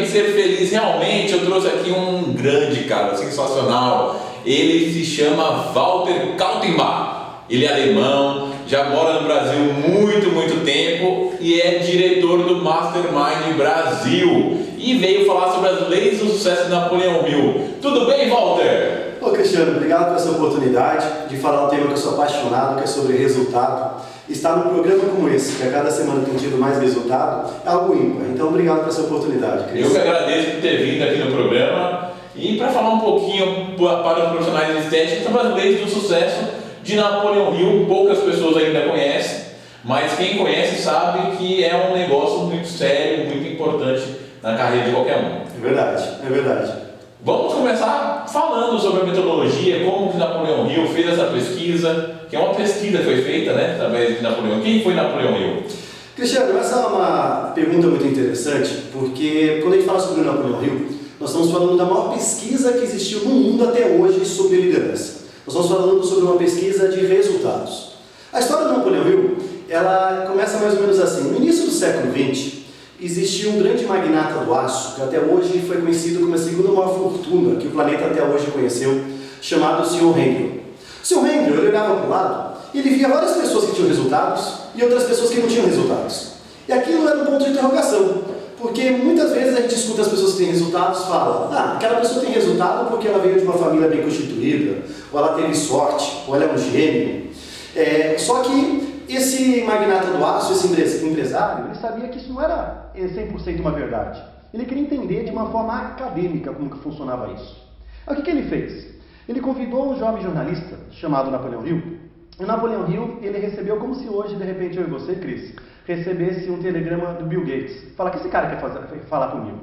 Ser feliz realmente, eu trouxe aqui um grande cara, sensacional. Ele se chama Walter Kaltenbach. Ele é alemão, já mora no Brasil muito tempo e é diretor do Mastermind Brasil. E veio falar sobre as leis do sucesso de Napoleão Hill. Tudo bem, Walter? Ô Cristiano, obrigado por essa oportunidade de falar um tema que eu sou apaixonado, que é sobre resultado. Estar num programa como esse, que a cada semana tem tido mais resultado, é algo ímpar. Então, obrigado por essa oportunidade, Cristiano. Eu que agradeço por ter vindo aqui no programa e para falar um pouquinho para os profissionais de estética sobre as leis do sucesso de Napoleão Hill. Poucas pessoas ainda conhecem, mas quem conhece sabe que é um negócio muito sério, muito importante na carreira de qualquer um. É verdade, é verdade. Vamos começar falando sobre a metodologia, como que Napoleão Hill fez essa pesquisa, que é uma pesquisa que foi feita, né, através de Napoleão. Quem foi Napoleão Hill? Cristiano, essa é uma pergunta muito interessante, porque quando a gente fala sobre Napoleão Hill, nós estamos falando da maior pesquisa que existiu no mundo até hoje sobre liderança. Nós estamos falando sobre uma pesquisa de resultados. A história do Napoleão Hill, ela começa mais ou menos assim. No início do século XX, existia um grande magnata do aço, que até hoje foi conhecido como a segunda maior fortuna que o planeta até hoje conheceu, chamado Sr. Henry. O Sr. Henry, ele olhava para o lado e ele via várias pessoas que tinham resultados e outras pessoas que não tinham resultados. E aquilo era um ponto de interrogação, porque muitas vezes a gente escuta as pessoas que têm resultados e fala: aquela pessoa tem resultado porque ela veio de uma família bem constituída, ou ela teve sorte, ou ela é um gênio. Só que esse magnata do aço, esse empresário, ele sabia que isso não era 100% uma verdade. Ele queria entender de uma forma acadêmica como que funcionava isso. Aí, o que ele fez? Ele convidou um jovem jornalista chamado Napoleão Hill. E o Napoleão Hill, ele recebeu como se hoje, de repente, eu e você, Cris, recebesse um telegrama do Bill Gates. Fala, o que esse cara quer falar comigo?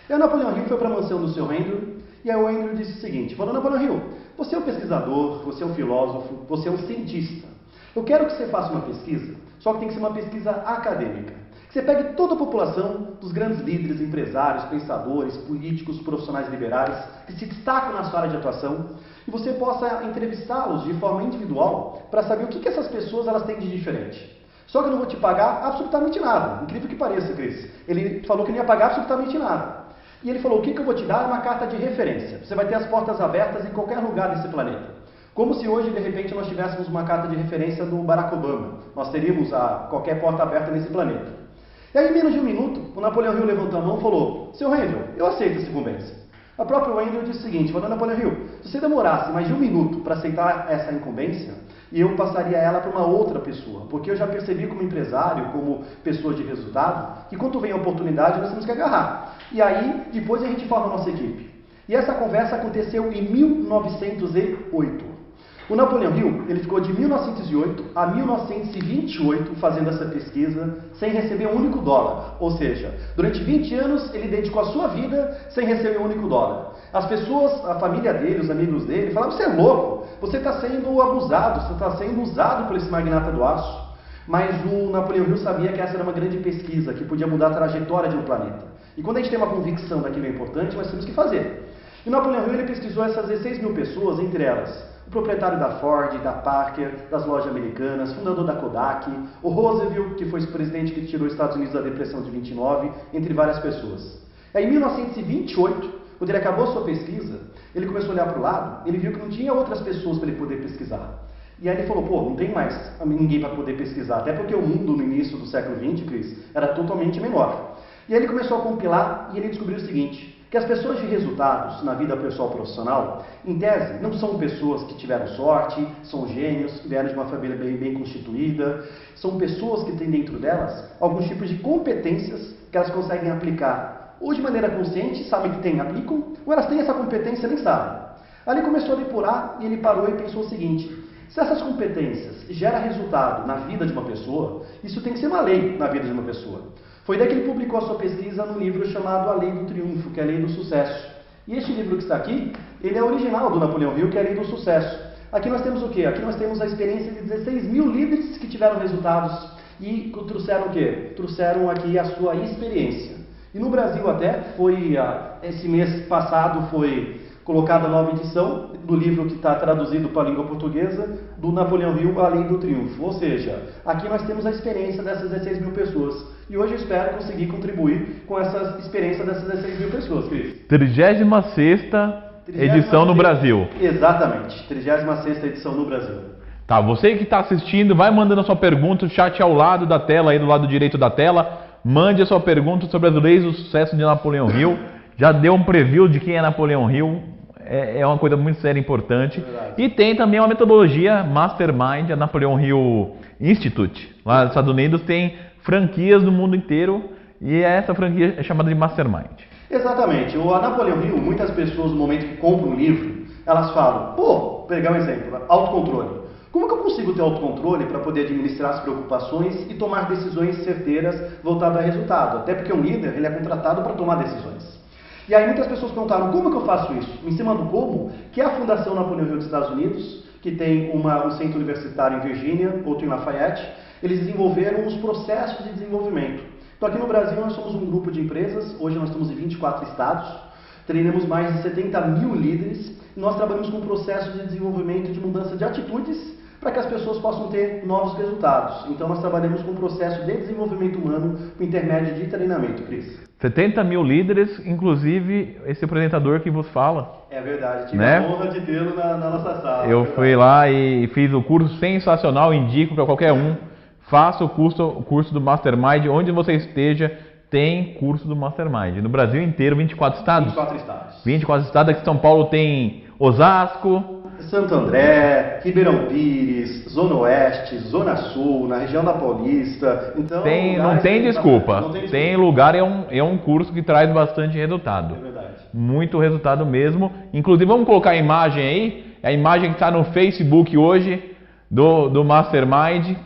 E o Napoleão Hill foi para a mansão do Sr. Andrew, e aí o Andrew disse o seguinte: falou, Napoleão Hill, você é um pesquisador, você é um filósofo, você é um cientista. Eu quero que você faça uma pesquisa, só que tem que ser uma pesquisa acadêmica. Que você pegue toda a população dos grandes líderes, empresários, pensadores, políticos, profissionais liberais, que se destacam na sua área de atuação, e você possa entrevistá-los de forma individual para saber o que essas pessoas elas têm de diferente. Só que eu não vou te pagar absolutamente nada. Incrível que pareça, Cris. Ele falou que não ia pagar absolutamente nada. E ele falou, o que eu vou te dar é uma carta de referência. Você vai ter as portas abertas em qualquer lugar desse planeta. Como se hoje, de repente, nós tivéssemos uma carta de referência do Barack Obama. Nós teríamos qualquer porta aberta nesse planeta. E aí, em menos de um minuto, o Napoleão Hill levantou a mão e falou: Sr. Andrew, eu aceito essa incumbência. A própria Andrew disse o seguinte: falou, Napoleão Hill, se você demorasse mais de um minuto para aceitar essa incumbência, eu passaria ela para uma outra pessoa, porque eu já percebi como empresário, como pessoa de resultado, que quando vem a oportunidade nós temos que agarrar. E aí, depois a gente forma a nossa equipe. E essa conversa aconteceu em 1908. O Napoleão Hill, ele ficou de 1908 a 1928 fazendo essa pesquisa sem receber um único dólar. Ou seja, durante 20 anos ele dedicou a sua vida sem receber um único dólar. As pessoas, a família dele, os amigos dele, falavam: você é louco, você está sendo abusado, você está sendo usado por esse magnata do aço. Mas o Napoleão Hill sabia que essa era uma grande pesquisa, que podia mudar a trajetória de um planeta. E quando a gente tem uma convicção daquilo é importante, nós temos que fazer. E o Napoleão Hill ele pesquisou essas 16 mil pessoas, entre elas o proprietário da Ford, da Parker, das lojas americanas, fundador da Kodak, o Roosevelt, que foi o presidente que tirou os Estados Unidos da depressão de 29, entre várias pessoas. Aí, em 1928, quando ele acabou a sua pesquisa, ele começou a olhar para o lado, ele viu que não tinha outras pessoas para ele poder pesquisar. E aí ele falou, não tem mais ninguém para poder pesquisar, até porque o mundo no início do século XX, Cris, era totalmente menor. E aí ele começou a compilar e ele descobriu o seguinte: que as pessoas de resultados na vida pessoal profissional, em tese, não são pessoas que tiveram sorte, são gênios, que vieram de uma família bem constituída, são pessoas que têm dentro delas alguns tipos de competências que elas conseguem aplicar, ou de maneira consciente, sabem que têm, aplicam, ou elas têm essa competência e nem sabem. Aí ele começou a depurar e ele parou e pensou o seguinte: se essas competências geram resultado na vida de uma pessoa, isso tem que ser uma lei na vida de uma pessoa. Foi daí que ele publicou a sua pesquisa no livro chamado A Lei do Triunfo, que é a Lei do Sucesso. E este livro que está aqui, ele é original do Napoleão Hill, que é a Lei do Sucesso. Aqui nós temos o quê? Aqui nós temos a experiência de 16 mil líderes que tiveram resultados e trouxeram o quê? Trouxeram aqui a sua experiência. E no Brasil até, esse mês passado foi colocada a nova edição do livro que está traduzido para a língua portuguesa, do Napoleão Hill, A Lei do Triunfo. Ou seja, aqui nós temos a experiência dessas 16 mil pessoas e hoje eu espero conseguir contribuir com essa experiência dessas 16 mil pessoas, Cris. 36ª edição no Brasil. Exatamente, 36ª edição no Brasil. Tá, você que está assistindo, vai mandando a sua pergunta, o chat ao lado da tela, aí do lado direito da tela. Mande a sua pergunta sobre as leis do sucesso de Napoleão Hill. Já deu um preview de quem é Napoleão Hill. É uma coisa muito séria e importante. E tem também uma metodologia Mastermind, a Napoleão Hill Institute. Lá nos Estados Unidos tem franquias do mundo inteiro e essa franquia é chamada de Mastermind. Exatamente. A Napoleão Hill, muitas pessoas no momento que compram um livro, elas falam, vou pegar um exemplo, autocontrole. Como que eu consigo ter autocontrole para poder administrar as preocupações e tomar decisões certeiras voltadas a resultado? Até porque um líder, ele é contratado para tomar decisões. E aí muitas pessoas perguntaram, como que eu faço isso? Em cima do como, que é a Fundação Napoleão Hill dos Estados Unidos, que tem um centro universitário em Virgínia, outro em Lafayette, eles desenvolveram os processos de desenvolvimento. Então aqui no Brasil nós somos um grupo de empresas, hoje nós estamos em 24 estados, treinamos mais de 70 mil líderes, e nós trabalhamos com processos de desenvolvimento de mudança de atitudes para que as pessoas possam ter novos resultados. Então nós trabalhamos com o processo de desenvolvimento humano por intermédio de treinamento, Cris. 70 mil líderes, inclusive esse apresentador que vos fala. É verdade, tive né? a honra de tê-lo na nossa sala. Eu fui lá e fiz o curso sensacional, indico para qualquer um. Faça o curso do Mastermind, onde você esteja, tem curso do Mastermind. No Brasil inteiro, 24 estados? 24 estados. 24 estados, aqui em São Paulo tem Osasco, Santo André, Ribeirão Pires, Zona Oeste, Zona Sul, na região da Paulista. Então, não tem desculpa. Tem lugar, é um curso que traz bastante resultado. É verdade. Muito resultado mesmo. Inclusive, vamos colocar a imagem aí. A imagem que está no Facebook hoje do Mastermind.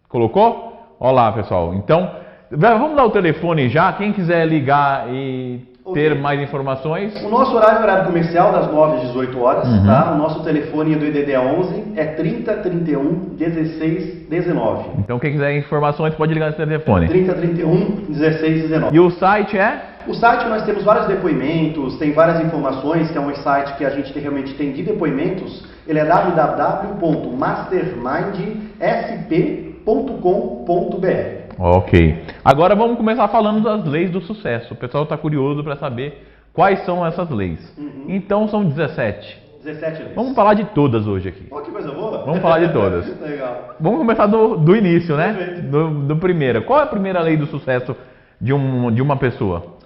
Colocou? Olha lá, pessoal. Então, vamos dar o telefone já. Quem quiser ligar e ter mais informações. O nosso horário é horário comercial, das 9 às 18 horas. Tá? O nosso telefone do EDD 11 é 30 31 16 19. Então, quem quiser informações pode ligar nesse telefone. 30 31 16 19. E o site é? O site nós temos vários depoimentos, tem várias informações, que é um site que a gente realmente tem de depoimentos. Ele é www.mastermindsp.com.br. Ok. Agora vamos começar falando das leis do sucesso. O pessoal está curioso para saber quais são essas leis. Então são 17. 17 leis. Vamos falar de todas hoje aqui. Oh, que coisa boa. Vamos falar de todas. Legal. Vamos começar do início, né? Do primeiro. Qual é a primeira lei do sucesso de uma pessoa?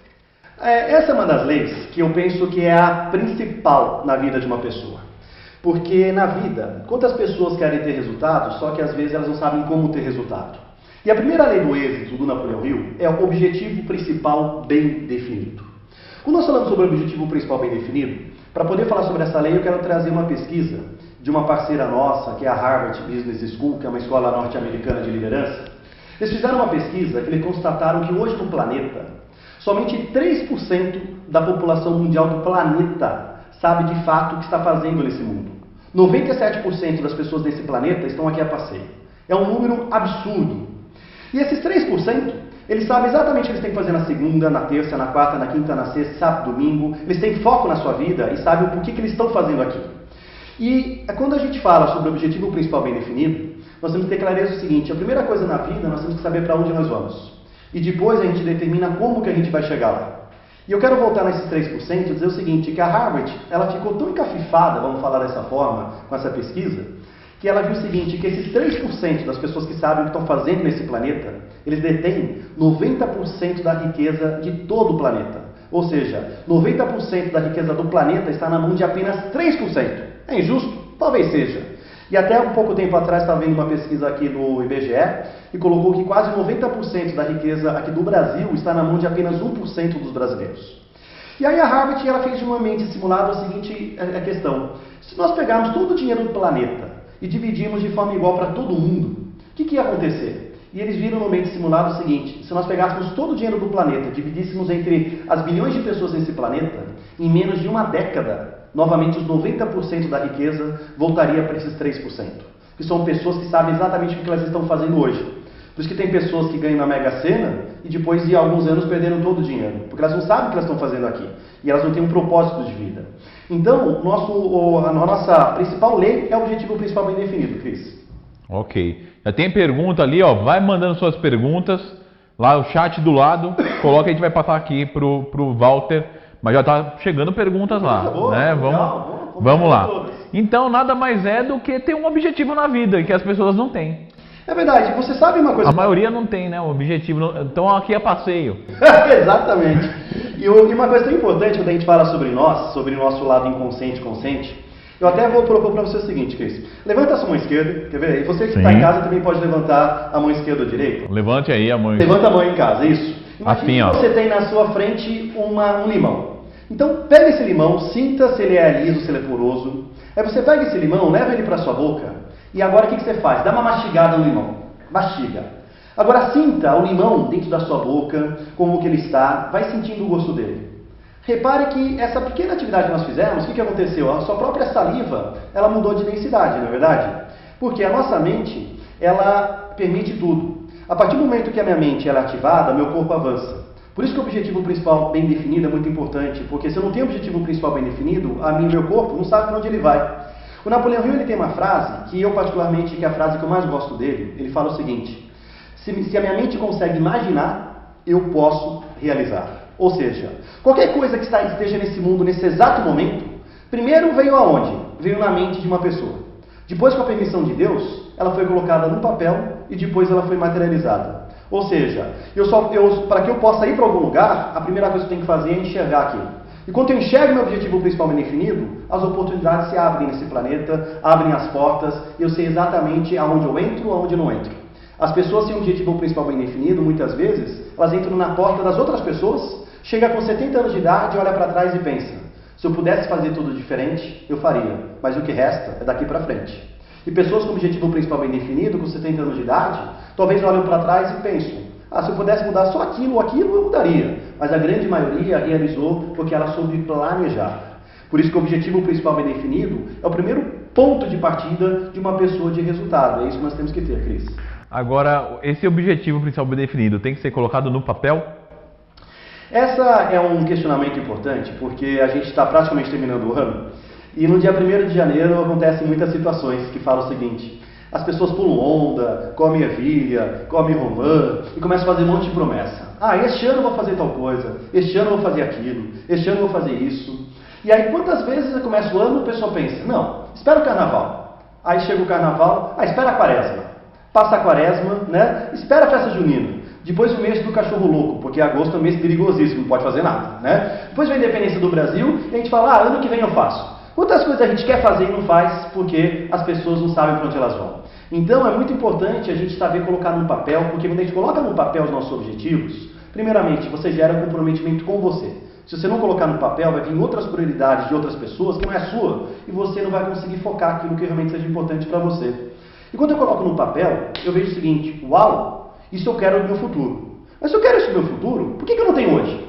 Essa é uma das leis que eu penso que é a principal na vida de uma pessoa. Porque na vida, quantas pessoas querem ter resultados, só que às vezes elas não sabem como ter resultado. E a primeira lei do êxito do Napoleão Hill é o objetivo principal bem definido. Quando nós falamos sobre o objetivo principal bem definido, para poder falar sobre essa lei eu quero trazer uma pesquisa de uma parceira nossa, que é a Harvard Business School, que é uma escola norte-americana de liderança. Eles fizeram uma pesquisa que eles constataram que hoje no planeta, somente 3% da população mundial do planeta sabe de fato o que está fazendo nesse mundo. 97% das pessoas desse planeta estão aqui a passeio. É um número absurdo. E esses 3%, eles sabem exatamente o que eles têm que fazer na segunda, na terça, na quarta, na quinta, na sexta, sábado, domingo. Eles têm foco na sua vida e sabem o porquê que eles estão fazendo aqui. E quando a gente fala sobre o objetivo principal bem definido, nós temos que ter clareza do seguinte: a primeira coisa na vida, nós temos que saber para onde nós vamos. E depois a gente determina como que a gente vai chegar lá. E eu quero voltar nesses 3% e dizer o seguinte, que a Harvard, ela ficou tão encafifada, vamos falar dessa forma, com essa pesquisa, que ela viu o seguinte, que esses 3% das pessoas que sabem o que estão fazendo nesse planeta, eles detêm 90% da riqueza de todo o planeta. Ou seja, 90% da riqueza do planeta está na mão de apenas 3%. É injusto? Talvez seja. E até um pouco tempo atrás estava vendo uma pesquisa aqui no IBGE e colocou que quase 90% da riqueza aqui do Brasil está na mão de apenas 1% dos brasileiros. E aí a Harvard ela fez de uma mente simulada a seguinte questão. Se nós pegarmos todo o dinheiro do planeta e dividirmos de forma igual para todo mundo, o que ia acontecer? E eles viram no mente simulado o seguinte, se nós pegássemos todo o dinheiro do planeta e dividíssemos entre as bilhões de pessoas nesse planeta, em menos de uma década, novamente os 90% da riqueza voltaria para esses 3%. Que são pessoas que sabem exatamente o que elas estão fazendo hoje. Por isso que tem pessoas que ganham na Mega Sena e depois de alguns anos perderam todo o dinheiro. Porque elas não sabem o que elas estão fazendo aqui. E elas não têm um propósito de vida. Então, a nossa principal lei é o objetivo principal bem definido, Cris. Ok. Já tem pergunta ali, ó. Vai mandando suas perguntas Lá o chat do lado, coloca, a gente vai passar aqui pro Walter, mas já tá chegando perguntas lá, boa, né? Vamos lá. Então, nada mais é do que ter um objetivo na vida, que as pessoas não têm. É verdade, você sabe uma coisa... A maioria não tem, né? O objetivo. Então aqui é passeio. Exatamente. E uma coisa tão importante quando a gente fala sobre nós, sobre o nosso lado inconsciente e consciente, eu até vou propor para você o seguinte, Cris. Levanta a sua mão esquerda, quer ver? E você que está em casa também pode levantar a mão esquerda ou direita. Levante aí a mão. Levanta a mão em casa, isso. Imagina assim, ó. Você tem na sua frente um limão. Então pega esse limão, sinta se ele é liso, se ele é poroso. Aí você pega esse limão, leva ele para sua boca. E agora o que você faz? Dá uma mastigada no limão. Mastiga. Agora sinta o limão dentro da sua boca, como que ele está, vai sentindo o gosto dele. Repare que essa pequena atividade que nós fizemos, o que aconteceu? A sua própria saliva, ela mudou de densidade, não é verdade? Porque a nossa mente, ela permite tudo. A partir do momento que a minha mente ela é ativada, meu corpo avança. Por isso que o objetivo principal bem definido é muito importante, porque se eu não tenho objetivo principal bem definido, meu corpo não sabe para onde ele vai. O Napoleão Hill ele tem uma frase, que eu particularmente, que é a frase que eu mais gosto dele, ele fala o seguinte: se a minha mente consegue imaginar, eu posso realizar. Ou seja, qualquer coisa que esteja nesse mundo, nesse exato momento, primeiro veio aonde? Veio na mente de uma pessoa. Depois, com a permissão de Deus, ela foi colocada num papel e depois ela foi materializada. Ou seja, para que eu possa ir para algum lugar, a primeira coisa que eu tenho que fazer é enxergar aquilo. E quando eu enxergo meu objetivo principal bem definido, as oportunidades se abrem nesse planeta, abrem as portas, e eu sei exatamente aonde eu entro ou aonde eu não entro. As pessoas sem um objetivo principal bem definido, muitas vezes, elas entram na porta das outras pessoas, chega com 70 anos de idade, olha para trás e pensa: se eu pudesse fazer tudo diferente, eu faria, mas o que resta é daqui para frente. E pessoas com objetivo principal bem definido, com 70 anos de idade, talvez olham para trás e pensam: se eu pudesse mudar só aquilo ou aquilo, eu mudaria. Mas a grande maioria realizou porque ela soube planejar. Por isso que o objetivo principal bem definido é o primeiro ponto de partida de uma pessoa de resultado. É isso que nós temos que ter, Cris. Agora, esse objetivo principal bem definido tem que ser colocado no papel? Essa é um questionamento importante, porque a gente está praticamente terminando o ano. E no dia 1º de janeiro acontecem muitas situações que falam o seguinte: as pessoas pulam onda, comem ervilha, comem romã e começam a fazer um monte de promessa. Este ano eu vou fazer tal coisa, este ano eu vou fazer aquilo, este ano eu vou fazer isso. E aí quantas vezes começa o ano, o pessoal pensa: não, espera o carnaval. Aí chega o carnaval, espera a quaresma. Passa a quaresma, né? Espera a festa junina. Depois o mês do cachorro louco, porque agosto é um mês perigosíssimo, não pode fazer nada, né? Depois vem a independência do Brasil e a gente fala: ano que vem eu faço. Quantas coisas a gente quer fazer e não faz porque as pessoas não sabem para onde elas vão. Então é muito importante a gente saber colocar no papel, porque quando a gente coloca no papel os nossos objetivos, primeiramente você gera um comprometimento com você. Se você não colocar no papel, vai vir outras prioridades de outras pessoas que não é sua, e você não vai conseguir focar aquilo que realmente seja importante para você. E quando eu coloco no papel, eu vejo o seguinte: uau, isso eu quero no meu futuro. Mas se eu quero isso no meu futuro, por que eu não tenho hoje?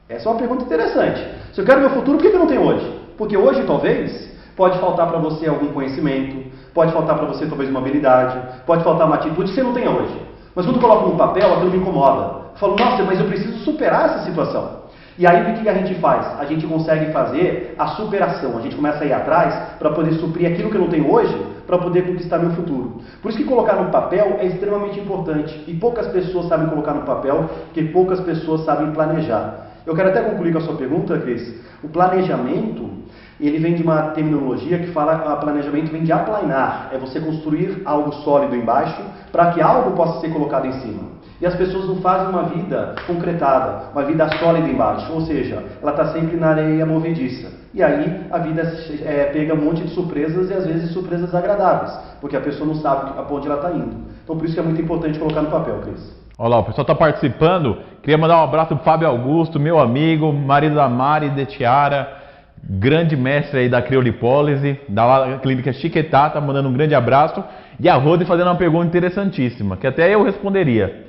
Essa é uma pergunta interessante. Se eu quero no meu futuro, por que eu não tenho hoje? Porque hoje, talvez, pode faltar para você algum conhecimento, pode faltar para você talvez uma habilidade, pode faltar uma atitude que você não tenha hoje. Mas quando eu coloco no papel, aquilo me incomoda. Eu falo: nossa, mas eu preciso superar essa situação. E aí o que a gente faz? A gente consegue fazer a superação, a gente começa a ir atrás para poder suprir aquilo que eu não tenho hoje, para poder conquistar meu futuro. Por isso que colocar no papel é extremamente importante. E poucas pessoas sabem colocar no papel, porque poucas pessoas sabem planejar. Eu quero até concluir com a sua pergunta, Cris. O planejamento, ele vem de uma terminologia que fala, planejamento vem de aplainar, é você construir algo sólido embaixo para que algo possa ser colocado em cima. E as pessoas não fazem uma vida concretada, uma vida sólida embaixo, ou seja, ela está sempre na areia movediça. E aí a vida pega um monte de surpresas e às vezes surpresas agradáveis, porque a pessoa não sabe para onde ela está indo. Então por isso que é muito importante colocar no papel, Cris. Olha lá, o pessoal está participando. Queria mandar um abraço para o Fábio Augusto, meu amigo, marido da Mari de Tiara, grande mestre aí da criolipólise, da clínica Chiquetá, tá mandando um grande abraço. E a Rode fazendo uma pergunta interessantíssima, que até eu responderia.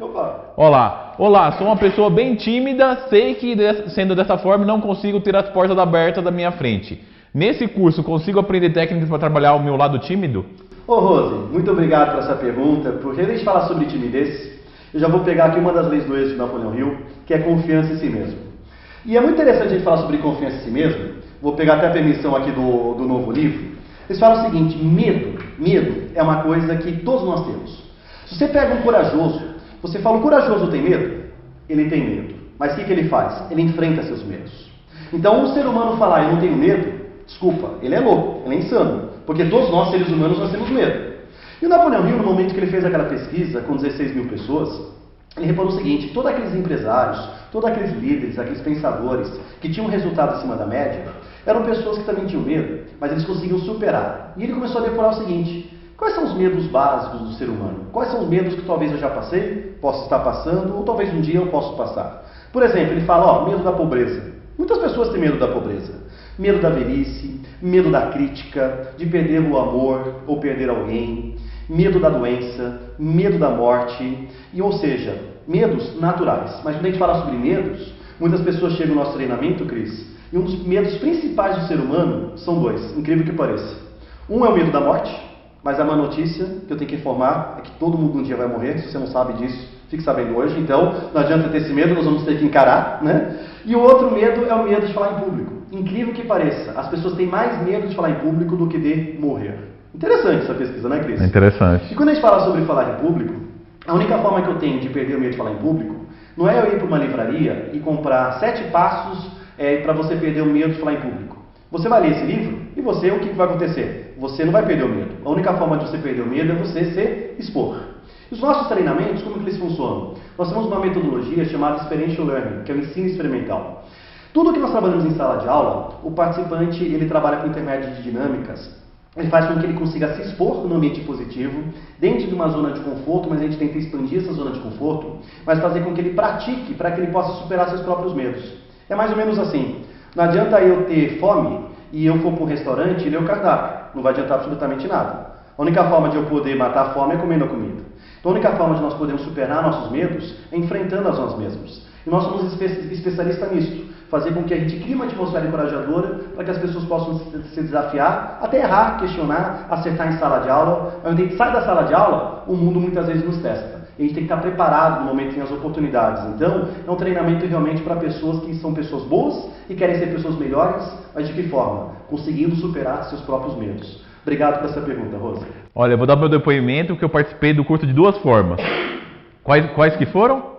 Olá, sou uma pessoa bem tímida, sei que sendo dessa forma não consigo ter as portas abertas da minha frente. Nesse curso, consigo aprender técnicas para trabalhar o meu lado tímido? Rose, muito obrigado por essa pergunta, porque antes de falar sobre timidez, eu já vou pegar aqui uma das leis do êxito de Napoleão Hill, que é confiança em si mesmo. E é muito interessante a gente falar sobre confiança em si mesmo. Vou pegar até a permissão aqui do novo livro. Eles falam o seguinte: medo é uma coisa que todos nós temos. Se você pega um corajoso Você fala, o corajoso tem medo? Ele tem medo. Mas o que ele faz? Ele enfrenta seus medos. Então, um ser humano falar, eu não tenho medo, desculpa, ele é louco, ele é insano. Porque todos nós, seres humanos, nós temos medo. E o Napoleão Hill, no momento que ele fez aquela pesquisa com 16 mil pessoas, ele reparou o seguinte, todos aqueles empresários, todos aqueles líderes, aqueles pensadores que tinham resultado acima da média, eram pessoas que também tinham medo, mas eles conseguiam superar. E ele começou a depurar o seguinte, quais são os medos básicos do ser humano? Quais são os medos que talvez eu já passei, posso estar passando, ou talvez um dia eu possa passar? Por exemplo, ele fala, medo da pobreza. Muitas pessoas têm medo da pobreza. Medo da velhice, medo da crítica, de perder o amor ou perder alguém, medo da doença, medo da morte, ou seja, medos naturais. Mas quando a gente fala sobre medos, muitas pessoas chegam no nosso treinamento, Cris, e um dos medos principais do ser humano são dois, incrível que pareça. Um é o medo da morte, mas a má notícia que eu tenho que informar é que todo mundo um dia vai morrer. Se você não sabe disso, fique sabendo hoje. Então, não adianta ter esse medo, nós vamos ter que encarar, né? E o outro medo é o medo de falar em público. Incrível que pareça, as pessoas têm mais medo de falar em público do que de morrer. Interessante essa pesquisa, né, Cris? É interessante. E quando a gente fala sobre falar em público, a única forma que eu tenho de perder o medo de falar em público não é eu ir para uma livraria e comprar 7 passos para você perder o medo de falar em público. Você vai ler esse livro e o que vai acontecer? Você não vai perder o medo. A única forma de você perder o medo é você se expor. Os nossos treinamentos, como que eles funcionam? Nós temos uma metodologia chamada Experiential Learning, que é o ensino experimental. Tudo que nós trabalhamos em sala de aula, o participante ele trabalha com intermédio de dinâmicas. Ele faz com que ele consiga se expor no ambiente positivo, dentro de uma zona de conforto, mas a gente tenta expandir essa zona de conforto, mas fazer com que ele pratique para que ele possa superar seus próprios medos. É mais ou menos assim. Não adianta eu ter fome e eu for para um restaurante e ler o cardápio. Não vai adiantar absolutamente nada. A única forma de eu poder matar a fome é comendo a comida. Então a única forma de nós podermos superar nossos medos é enfrentando a nós mesmos. E nós somos especialistas nisso. Fazer com que a gente crie uma atmosfera encorajadora para que as pessoas possam se desafiar, até errar, questionar, acertar em sala de aula. Quando a gente sai da sala de aula, o mundo muitas vezes nos testa. E a gente tem que estar preparado no momento que tem as oportunidades. Então, é um treinamento realmente para pessoas que são pessoas boas e querem ser pessoas melhores, mas de que forma? Conseguindo superar seus próprios medos. Obrigado por essa pergunta, Rosa. Olha, eu vou dar meu depoimento, que eu participei do curso de 2 formas. Quais que foram?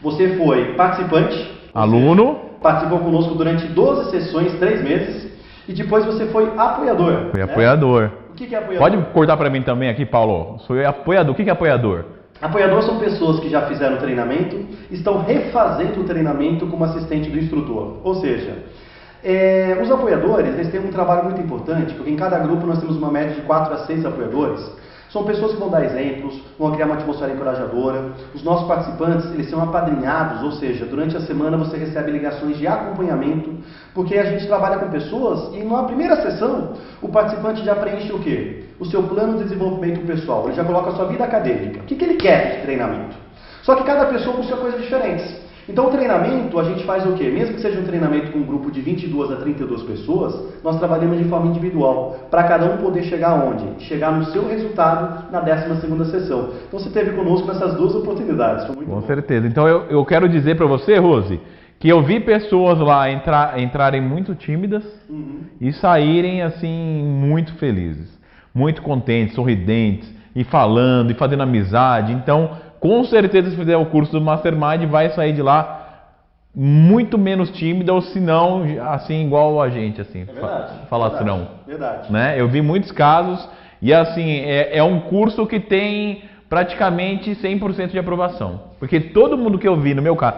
Você foi participante, aluno, participou conosco durante 12 sessões, 3 meses, e depois você foi apoiador. Fui apoiador. O que é apoiador? Pode cortar para mim também aqui, Paulo? Sou apoiador. O que é apoiador? Apoiador são pessoas que já fizeram treinamento, estão refazendo o treinamento como assistente do instrutor. Ou seja, os apoiadores eles têm um trabalho muito importante, porque em cada grupo nós temos uma média de 4 a 6 apoiadores. São pessoas que vão dar exemplos, vão criar uma atmosfera encorajadora. Os nossos participantes, eles são apadrinhados, ou seja, durante a semana você recebe ligações de acompanhamento, porque a gente trabalha com pessoas e na primeira sessão o participante já preenche o quê? O seu plano de desenvolvimento pessoal, ele já coloca a sua vida acadêmica. O que ele quer de treinamento? Só que cada pessoa busca coisas diferentes. Então o treinamento, a gente faz o quê? Mesmo que seja um treinamento com um grupo de 22 a 32 pessoas, nós trabalhamos de forma individual, para cada um poder chegar aonde? Chegar no seu resultado na 12ª sessão. Então você esteve conosco nessas 2 oportunidades. Foi muito Com bom. certeza. Então eu quero dizer para você, Rose, que eu vi pessoas lá entrarem muito tímidas e saírem assim muito felizes, muito contentes, sorridentes, e falando, e fazendo amizade. Então, com certeza, se fizer o curso do Mastermind, vai sair de lá muito menos tímida, ou se não, assim, igual a gente, assim, falastrão. Verdade. Né? Eu vi muitos casos, e assim, é um curso que tem praticamente 100% de aprovação. Porque todo mundo que eu vi, no meu caso,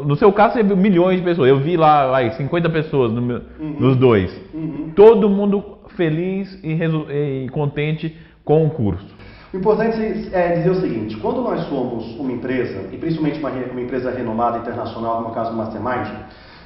no seu caso você viu milhões de pessoas, eu vi lá 50 pessoas nos 2. Todo mundo feliz e contente com o curso. O importante é dizer o seguinte, quando nós somos uma empresa, e principalmente uma empresa renomada internacional, como é o caso do Mastermind,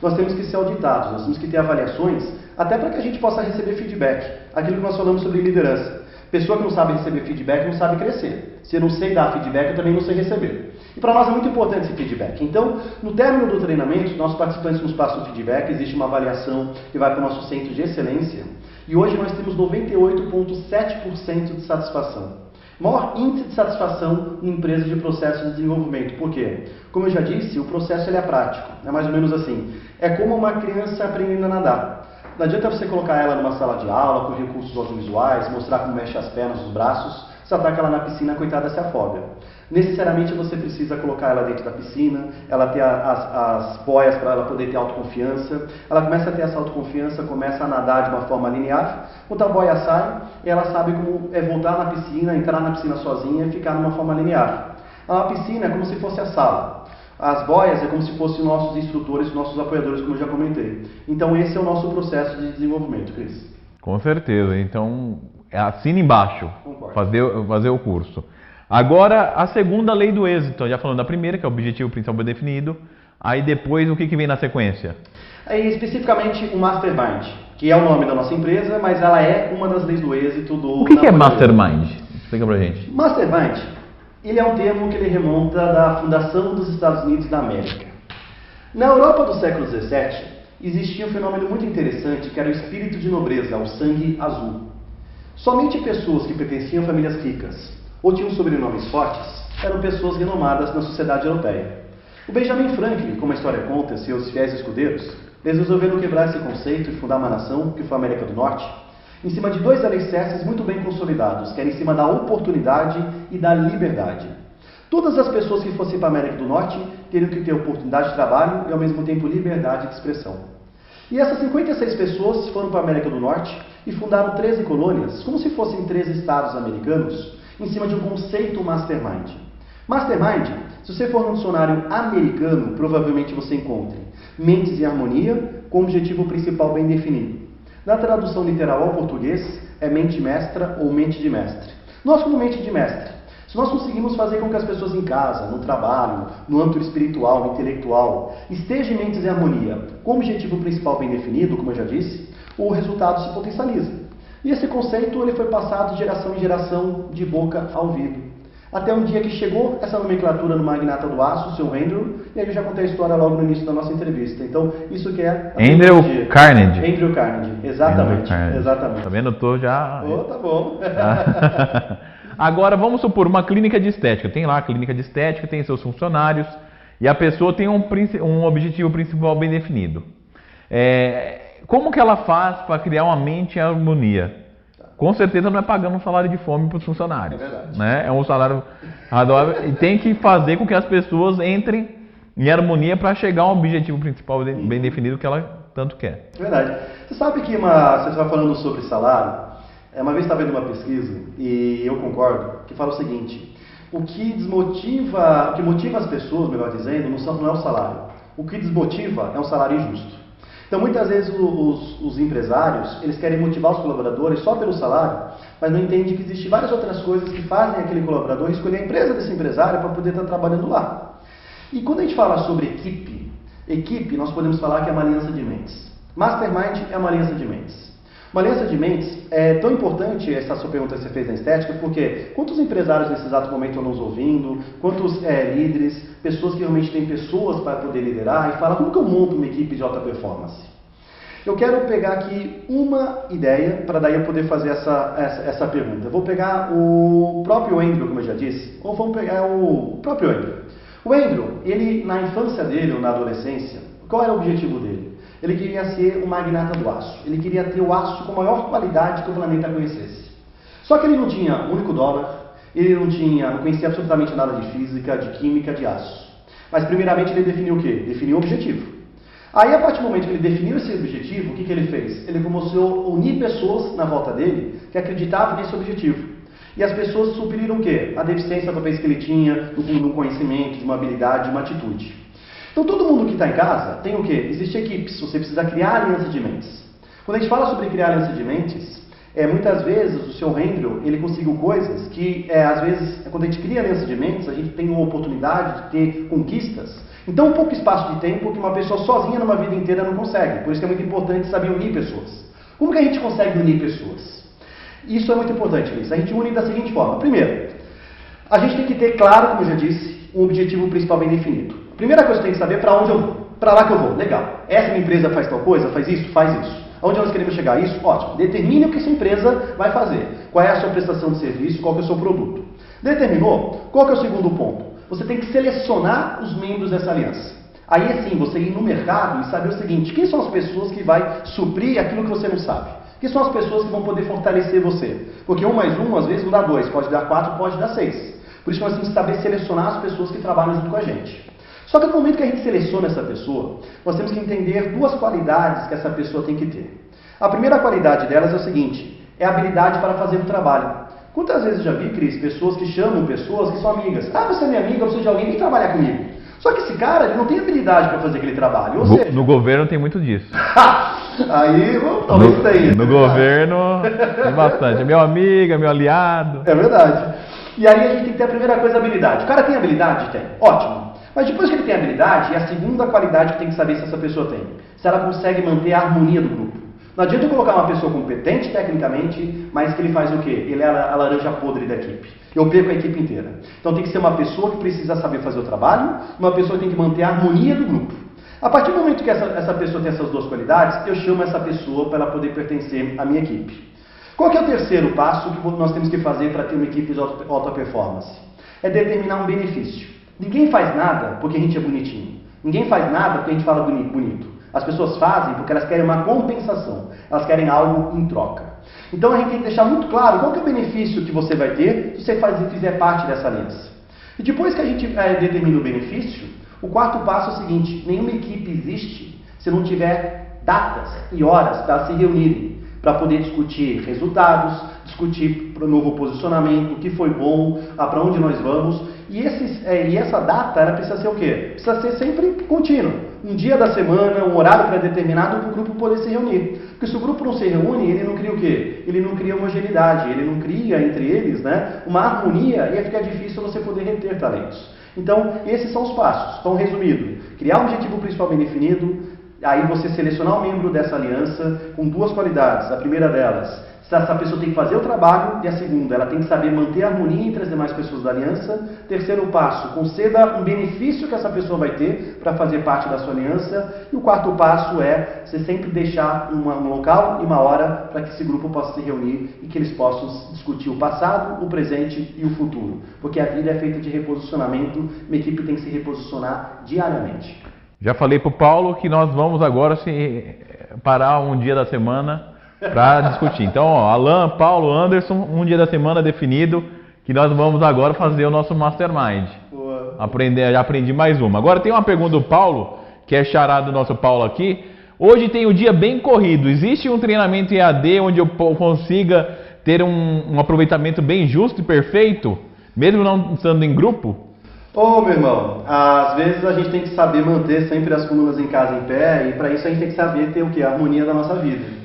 nós temos que ser auditados, nós temos que ter avaliações, até para que a gente possa receber feedback. Aquilo que nós falamos sobre liderança. Pessoa que não sabe receber feedback não sabe crescer. Se eu não sei dar feedback, eu também não sei receber. E para nós é muito importante esse feedback. Então, no término do treinamento, nossos participantes nos passam feedback, existe uma avaliação que vai para o nosso centro de excelência. E hoje nós temos 98,7% de satisfação. Maior índice de satisfação em empresas de processo de desenvolvimento. Por quê? Como eu já disse, o processo ele é prático. É mais ou menos assim. É como uma criança aprendendo a nadar. Não adianta você colocar ela numa sala de aula, com recursos audiovisuais, mostrar como mexe as pernas, os braços, você ataca ela na piscina, coitada, se afoga. Necessariamente você precisa colocar ela dentro da piscina, ela ter as boias para ela poder ter autoconfiança. Ela começa a ter essa autoconfiança, começa a nadar de uma forma linear. Quando a boia sai, ela sabe como é voltar na piscina, entrar na piscina sozinha e ficar numa forma linear. A piscina é como se fosse a sala. As boias é como se fossem nossos instrutores, nossos apoiadores, como eu já comentei. Então esse é o nosso processo de desenvolvimento, Cris. Com certeza. Então, assina embaixo. Concordo. Fazer o curso. Agora, a segunda lei do êxito. Então, já falando da primeira, que é o objetivo principal bem definido. Aí depois, o que vem na sequência? Aí, especificamente, o Mastermind, que é o nome da nossa empresa, mas ela é uma das leis do êxito do... O que é Mastermind? Explica pra gente. Mastermind, ele é um termo que ele remonta da fundação dos Estados Unidos da América. Na Europa do século XVII, existia um fenômeno muito interessante, que era o espírito de nobreza, o sangue azul. Somente pessoas que pertenciam a famílias ricas ou tinham sobrenomes fortes eram pessoas renomadas na sociedade europeia. O Benjamin Franklin, como a história conta, seus fiéis escudeiros, eles resolveram quebrar esse conceito e fundar uma nação, que foi a América do Norte, em cima de dois alicerces muito bem consolidados, que era em cima da oportunidade e da liberdade. Todas as pessoas que fossem para a América do Norte teriam que ter oportunidade de trabalho e, ao mesmo tempo, liberdade de expressão. E essas 56 pessoas foram para a América do Norte e fundaram 13 colônias, como se fossem 13 estados americanos, em cima de um conceito mastermind. Mastermind, se você for no dicionário americano, provavelmente você encontre mentes em harmonia com objetivo principal bem definido. Na tradução literal ao português, é mente mestra ou mente de mestre. Nós, como mente de mestre, se nós conseguimos fazer com que as pessoas em casa, no trabalho, no âmbito espiritual, intelectual, estejam em mentes em harmonia, com o objetivo principal bem definido, como eu já disse, o resultado se potencializa. E esse conceito ele foi passado de geração em geração, de boca ao ouvido. Até um dia que chegou essa nomenclatura no magnata do aço, o Sr. Andrew, e aí eu já contei a história logo no início da nossa entrevista. Então, isso que é... Andrew Carnegie. Andrew Carnegie, exatamente. Exatamente. Tá vendo? Eu tô já... Tá bom. Agora, vamos supor, uma clínica de estética. Tem lá a clínica de estética, tem seus funcionários, e a pessoa tem um objetivo principal bem definido. Como que ela faz para criar uma mente em harmonia? Com certeza não é pagando um salário de fome para os funcionários. É verdade. Né? É um salário razoável e tem que fazer com que as pessoas entrem em harmonia para chegar a um objetivo principal bem definido que ela tanto quer. É verdade. Você sabe que você está falando sobre salário. Uma vez estava vendo uma pesquisa e eu concordo, que fala o seguinte: o que motiva as pessoas, melhor dizendo, não é o salário. O que desmotiva é um salário injusto. Então, muitas vezes os empresários, eles querem motivar os colaboradores só pelo salário, mas não entendem que existem várias outras coisas que fazem aquele colaborador escolher a empresa desse empresário para poder estar trabalhando lá. E quando a gente fala sobre equipe, nós podemos falar que é uma aliança de mentes. Mastermind é uma aliança de mentes. Uma aliança de mentes é tão importante, essa sua pergunta que você fez na estética, porque quantos empresários nesse exato momento estão nos ouvindo, quantos líderes, pessoas que realmente têm pessoas para poder liderar e falam, como que eu monto uma equipe de alta performance? Eu quero pegar aqui uma ideia para daí eu poder fazer essa pergunta. Eu vou pegar o próprio Andrew, como eu já disse, ou vamos pegar o próprio Andrew. O Andrew, ele na infância dele ou na adolescência, qual era o objetivo dele? Ele queria ser um magnata do aço. Ele queria ter o aço com a maior qualidade que o planeta conhecesse. Só que ele não tinha um único dólar, ele não conhecia absolutamente nada de física, de química, de aço. Mas primeiramente ele definiu o quê? Definiu o objetivo. Aí a partir do momento que ele definiu esse objetivo, o que ele fez? Ele começou a unir pessoas na volta dele que acreditavam nesse objetivo. E as pessoas supriram o quê? A deficiência talvez que ele tinha, do conhecimento, de uma habilidade, de uma atitude. Então todo mundo que está em casa tem o quê? Existem equipes, você precisa criar aliança de mentes. Quando a gente fala sobre criar aliança de mentes, muitas vezes o Sr. Andrew, ele conseguiu coisas que, às vezes, quando a gente cria aliança de mentes, a gente tem uma oportunidade de ter conquistas em tão pouco espaço de tempo que uma pessoa sozinha numa vida inteira não consegue. Por isso que é muito importante saber unir pessoas. Como que a gente consegue unir pessoas? Isso é muito importante, Luiz. A gente une da seguinte forma. Primeiro, a gente tem que ter claro, como eu já disse, um objetivo principal bem definido. Primeira coisa que eu tenho que saber é para onde eu vou. Para lá que eu vou. Legal. Essa minha empresa faz tal coisa? Faz isso? Faz isso. Aonde nós queremos chegar? Isso? Ótimo. Determine o que essa empresa vai fazer. Qual é a sua prestação de serviço? Qual é o seu produto? Determinou? Qual é o segundo ponto? Você tem que selecionar os membros dessa aliança. Aí sim, você ir no mercado e saber o seguinte: quem são as pessoas que vai suprir aquilo que você não sabe? Quem são as pessoas que vão poder fortalecer você? Porque 1 mais 1 às vezes não dá 2, pode dar 4, pode dar 6. Por isso nós temos que saber selecionar as pessoas que trabalham junto com a gente. Só que no momento que a gente seleciona essa pessoa, nós temos que entender duas qualidades que essa pessoa tem que ter. A primeira qualidade delas é o seguinte, é a habilidade para fazer o trabalho. Quantas vezes eu já vi, Cris, pessoas que chamam pessoas que são amigas. Ah, você é minha amiga, eu preciso de alguém que trabalhar comigo. Só que esse cara, ele não tem habilidade para fazer aquele trabalho. Ou seja... No governo tem muito disso. Aí, talvez tenha. No governo tem bastante. É meu amigo, é meu aliado. É verdade. E aí a gente tem que ter a primeira coisa, a habilidade. O cara tem habilidade? Tem. Ótimo. Mas depois que ele tem habilidade, é a segunda qualidade que tem que saber se essa pessoa tem. Se ela consegue manter a harmonia do grupo. Não adianta eu colocar uma pessoa competente tecnicamente, mas que ele faz o quê? Ele é a laranja podre da equipe. Eu perco a equipe inteira. Então tem que ser uma pessoa que precisa saber fazer o trabalho, uma pessoa que tem que manter a harmonia do grupo. A partir do momento que essa pessoa tem essas duas qualidades, eu chamo essa pessoa para ela poder pertencer à minha equipe. Qual que é o terceiro passo que nós temos que fazer para ter uma equipe de alta performance? É determinar um benefício. Ninguém faz nada porque a gente é bonitinho. Ninguém faz nada porque a gente fala bonito. As pessoas fazem porque elas querem uma compensação. Elas querem algo em troca. Então a gente tem que deixar muito claro qual que é o benefício que você vai ter se você fizer parte dessa aliança. E depois que a gente determina o benefício, o quarto passo é o seguinte, nenhuma equipe existe se não tiver datas e horas para se reunirem, para poder discutir resultados, discutir o novo posicionamento, o que foi bom, para onde nós vamos. E essa data, ela precisa ser o quê? Precisa ser sempre contínua. Um dia da semana, um horário pré-determinado para o grupo poder se reunir. Porque se o grupo não se reúne, ele não cria o quê? Ele não cria homogeneidade, ele não cria entre eles, né, uma harmonia, e aí fica difícil você poder reter talentos. Então, esses são os passos. Então, resumido, criar um objetivo principal bem definido, aí você selecionar um membro dessa aliança com duas qualidades. A primeira delas, essa pessoa tem que fazer o trabalho, e a segunda, ela tem que saber manter a harmonia entre as demais pessoas da aliança. Terceiro passo, conceda um benefício que essa pessoa vai ter para fazer parte da sua aliança. E o quarto passo é você sempre deixar um local e uma hora para que esse grupo possa se reunir e que eles possam discutir o passado, o presente e o futuro. Porque a vida é feita de reposicionamento, uma equipe tem que se reposicionar diariamente. Já falei para o Paulo que nós vamos agora se parar um dia da semana para discutir. Então, ó, Alan, Paulo, Anderson, um dia da semana definido que nós vamos agora fazer o nosso Mastermind. Já aprendi mais uma. Agora tem uma pergunta do Paulo, que é xará do nosso Paulo aqui. Hoje tem o dia bem corrido. Existe um treinamento EAD onde eu consiga ter um aproveitamento bem justo e perfeito, mesmo não estando em grupo? Ô, meu irmão, às vezes a gente tem que saber manter sempre as colunas em casa em pé, e para isso a gente tem que saber ter o quê? A harmonia da nossa vida.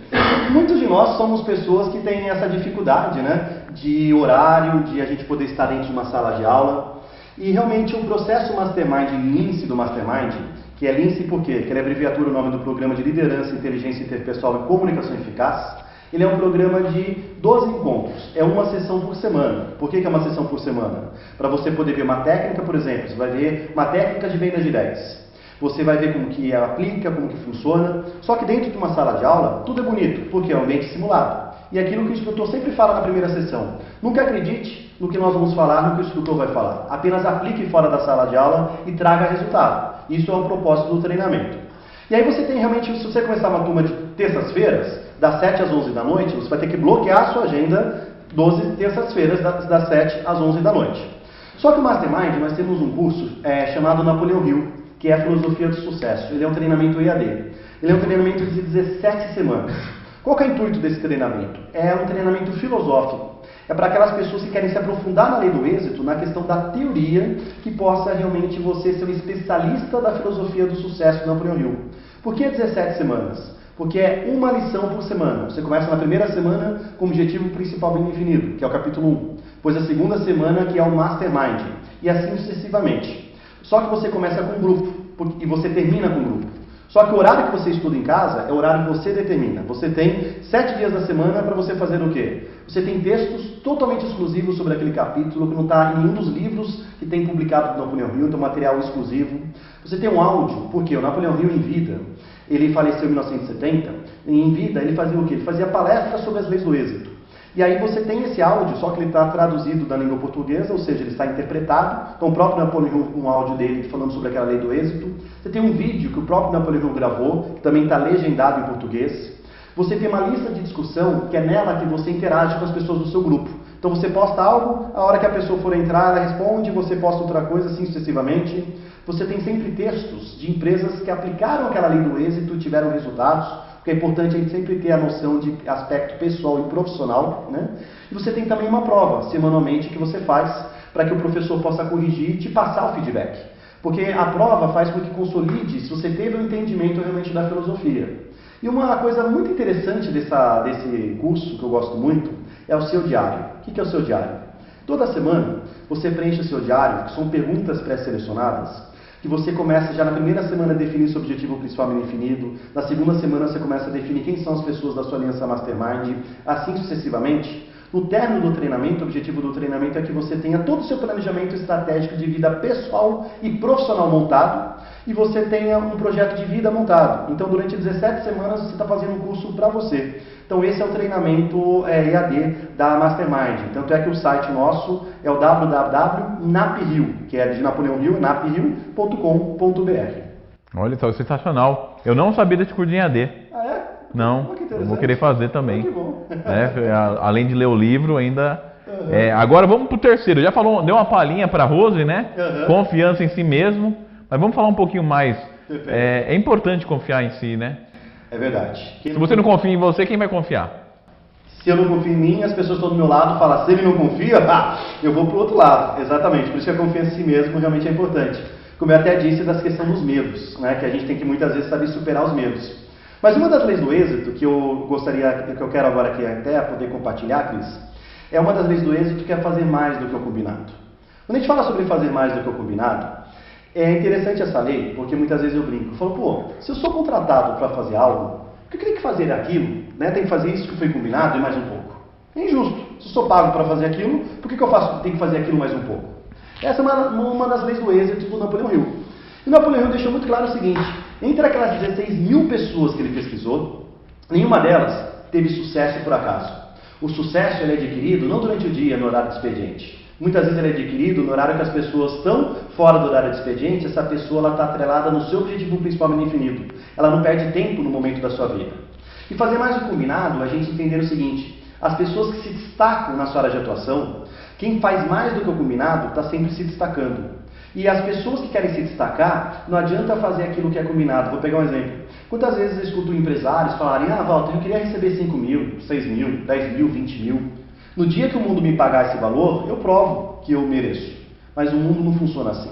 Muitos de nós somos pessoas que têm essa dificuldade, né, de horário, de a gente poder estar dentro de uma sala de aula. E realmente o processo Mastermind, Lince do Mastermind, que é Lince por quê? Que é a abreviatura, o nome do Programa de Liderança, Inteligência Interpessoal e Comunicação Eficaz. Ele é um programa de 12 encontros, é uma sessão por semana. Por que é uma sessão por semana? Para você poder ver uma técnica, por exemplo, você vai ver uma técnica de venda de ideias. Você vai ver como que aplica, como que funciona. Só que dentro de uma sala de aula, tudo é bonito, porque é um ambiente simulado. E aquilo que o instrutor sempre fala na primeira sessão. Nunca acredite no que nós vamos falar, no que o instrutor vai falar. Apenas aplique fora da sala de aula e traga resultado. Isso é o propósito do treinamento. E aí você tem realmente, se você começar uma turma de terças-feiras, das 7 às 11 da noite, você vai ter que bloquear a sua agenda 12 terças-feiras, das 7 às 11 da noite. Só que o Mastermind, nós temos um curso chamado Napoleão Hill, que é a filosofia do sucesso. Ele é um treinamento EAD. Ele é um treinamento de 17 semanas. Qual que é o intuito desse treinamento? É um treinamento filosófico. É para aquelas pessoas que querem se aprofundar na lei do êxito, na questão da teoria, que possa realmente você ser um especialista da filosofia do sucesso do Napoleão Hill. Por que 17 semanas? Porque é uma lição por semana. Você começa na primeira semana com o objetivo principal bem definido, que é o capítulo 1. Depois a segunda semana, que é o Mastermind. E assim sucessivamente. Só que você começa com um grupo e você termina com um grupo. Só que o horário que você estuda em casa é o horário que você determina. Você tem 7 dias da semana para você fazer o quê? Você tem textos totalmente exclusivos sobre aquele capítulo, que não está em nenhum dos livros que tem publicado do Napoleão Hill, então material exclusivo. Você tem um áudio, porque o Napoleão Hill em vida, ele faleceu em 1970, e em vida ele fazia o quê? Ele fazia palestras sobre as leis do êxito. E aí você tem esse áudio, só que ele está traduzido da língua portuguesa, ou seja, ele está interpretado. Então o próprio Napoleão Hill, um áudio dele falando sobre aquela lei do êxito. Você tem um vídeo que o próprio Napoleão Hill gravou, que também está legendado em português. Você tem uma lista de discussão, que é nela que você interage com as pessoas do seu grupo. Então você posta algo, a hora que a pessoa for entrar, ela responde, você posta outra coisa, assim sucessivamente. Você tem sempre textos de empresas que aplicaram aquela lei do êxito e tiveram resultados, porque é importante a gente sempre ter a noção de aspecto pessoal e profissional, né? E você tem também uma prova, semanalmente, que você faz para que o professor possa corrigir e te passar o feedback. Porque a prova faz com que consolide se você teve um entendimento realmente da filosofia. E uma coisa muito interessante desse curso, que eu gosto muito, é o seu diário. O que é o seu diário? Toda semana você preenche o seu diário, que são perguntas pré-selecionadas, que você começa já na primeira semana a definir seu objetivo principal bem definido, na segunda semana você começa a definir quem são as pessoas da sua aliança Mastermind, assim sucessivamente. No término do treinamento, o objetivo do treinamento é que você tenha todo o seu planejamento estratégico de vida pessoal e profissional montado e você tenha um projeto de vida montado. Então, durante 17 semanas, você está fazendo um curso para você. Então, esse é o treinamento EAD da Mastermind. Tanto é que o site nosso é o www.naphill, que é de Napoleão Hill, naphill.com.br. Olha só, sensacional. Eu não sabia desse curso de EAD. Ah, é? Não, eu vou querer fazer também. Que bom. Além de ler o livro, ainda... agora vamos pro terceiro. Já falou, deu uma palhinha para Rose, né? Confiança em si mesmo. Mas vamos falar um pouquinho mais. É importante confiar em si, né? É verdade. Se você não confia em você, quem vai confiar? Se eu não confio em mim, as pessoas estão do meu lado, falam, se ele não confia, eu vou pro outro lado. Exatamente. Por isso que a confiança em si mesmo realmente é importante. Como eu até disse, da questão dos medos, né? Que a gente tem que muitas vezes saber superar os medos. Mas uma das leis do êxito que eu quero agora aqui até poder compartilhar, Cris, é uma das leis do êxito que é fazer mais do que o combinado. Quando a gente fala sobre fazer mais do que o combinado, é interessante essa lei, porque muitas vezes eu brinco, eu falo, se eu sou contratado para fazer algo, o que eu tenho que fazer aquilo, né? Tem que fazer isso que foi combinado e mais um pouco. É injusto. Se eu sou pago para fazer aquilo, por que eu tenho que fazer aquilo mais um pouco? Essa é uma das leis do êxito do Napoleão Hill. E o Napoleão Hill deixou muito claro o seguinte, entre aquelas 16 mil pessoas que ele pesquisou, nenhuma delas teve sucesso por acaso. O sucesso ele é adquirido não durante o dia, no horário de expediente. Muitas vezes ele é adquirido no horário que as pessoas estão fora do horário de expediente, essa pessoa está atrelada no seu objetivo principal bem definido. Ela não perde tempo no momento da sua vida. E fazer mais do combinado, a gente entender o seguinte, as pessoas que se destacam na sua área de atuação, quem faz mais do que o combinado está sempre se destacando. E as pessoas que querem se destacar, não adianta fazer aquilo que é combinado. Vou pegar um exemplo. Quantas vezes eu escuto empresários falarem, Walter, eu queria receber 5 mil, 6 mil, 10 mil, 20 mil. No dia que o mundo me pagar esse valor, eu provo que eu mereço. Mas o mundo não funciona assim.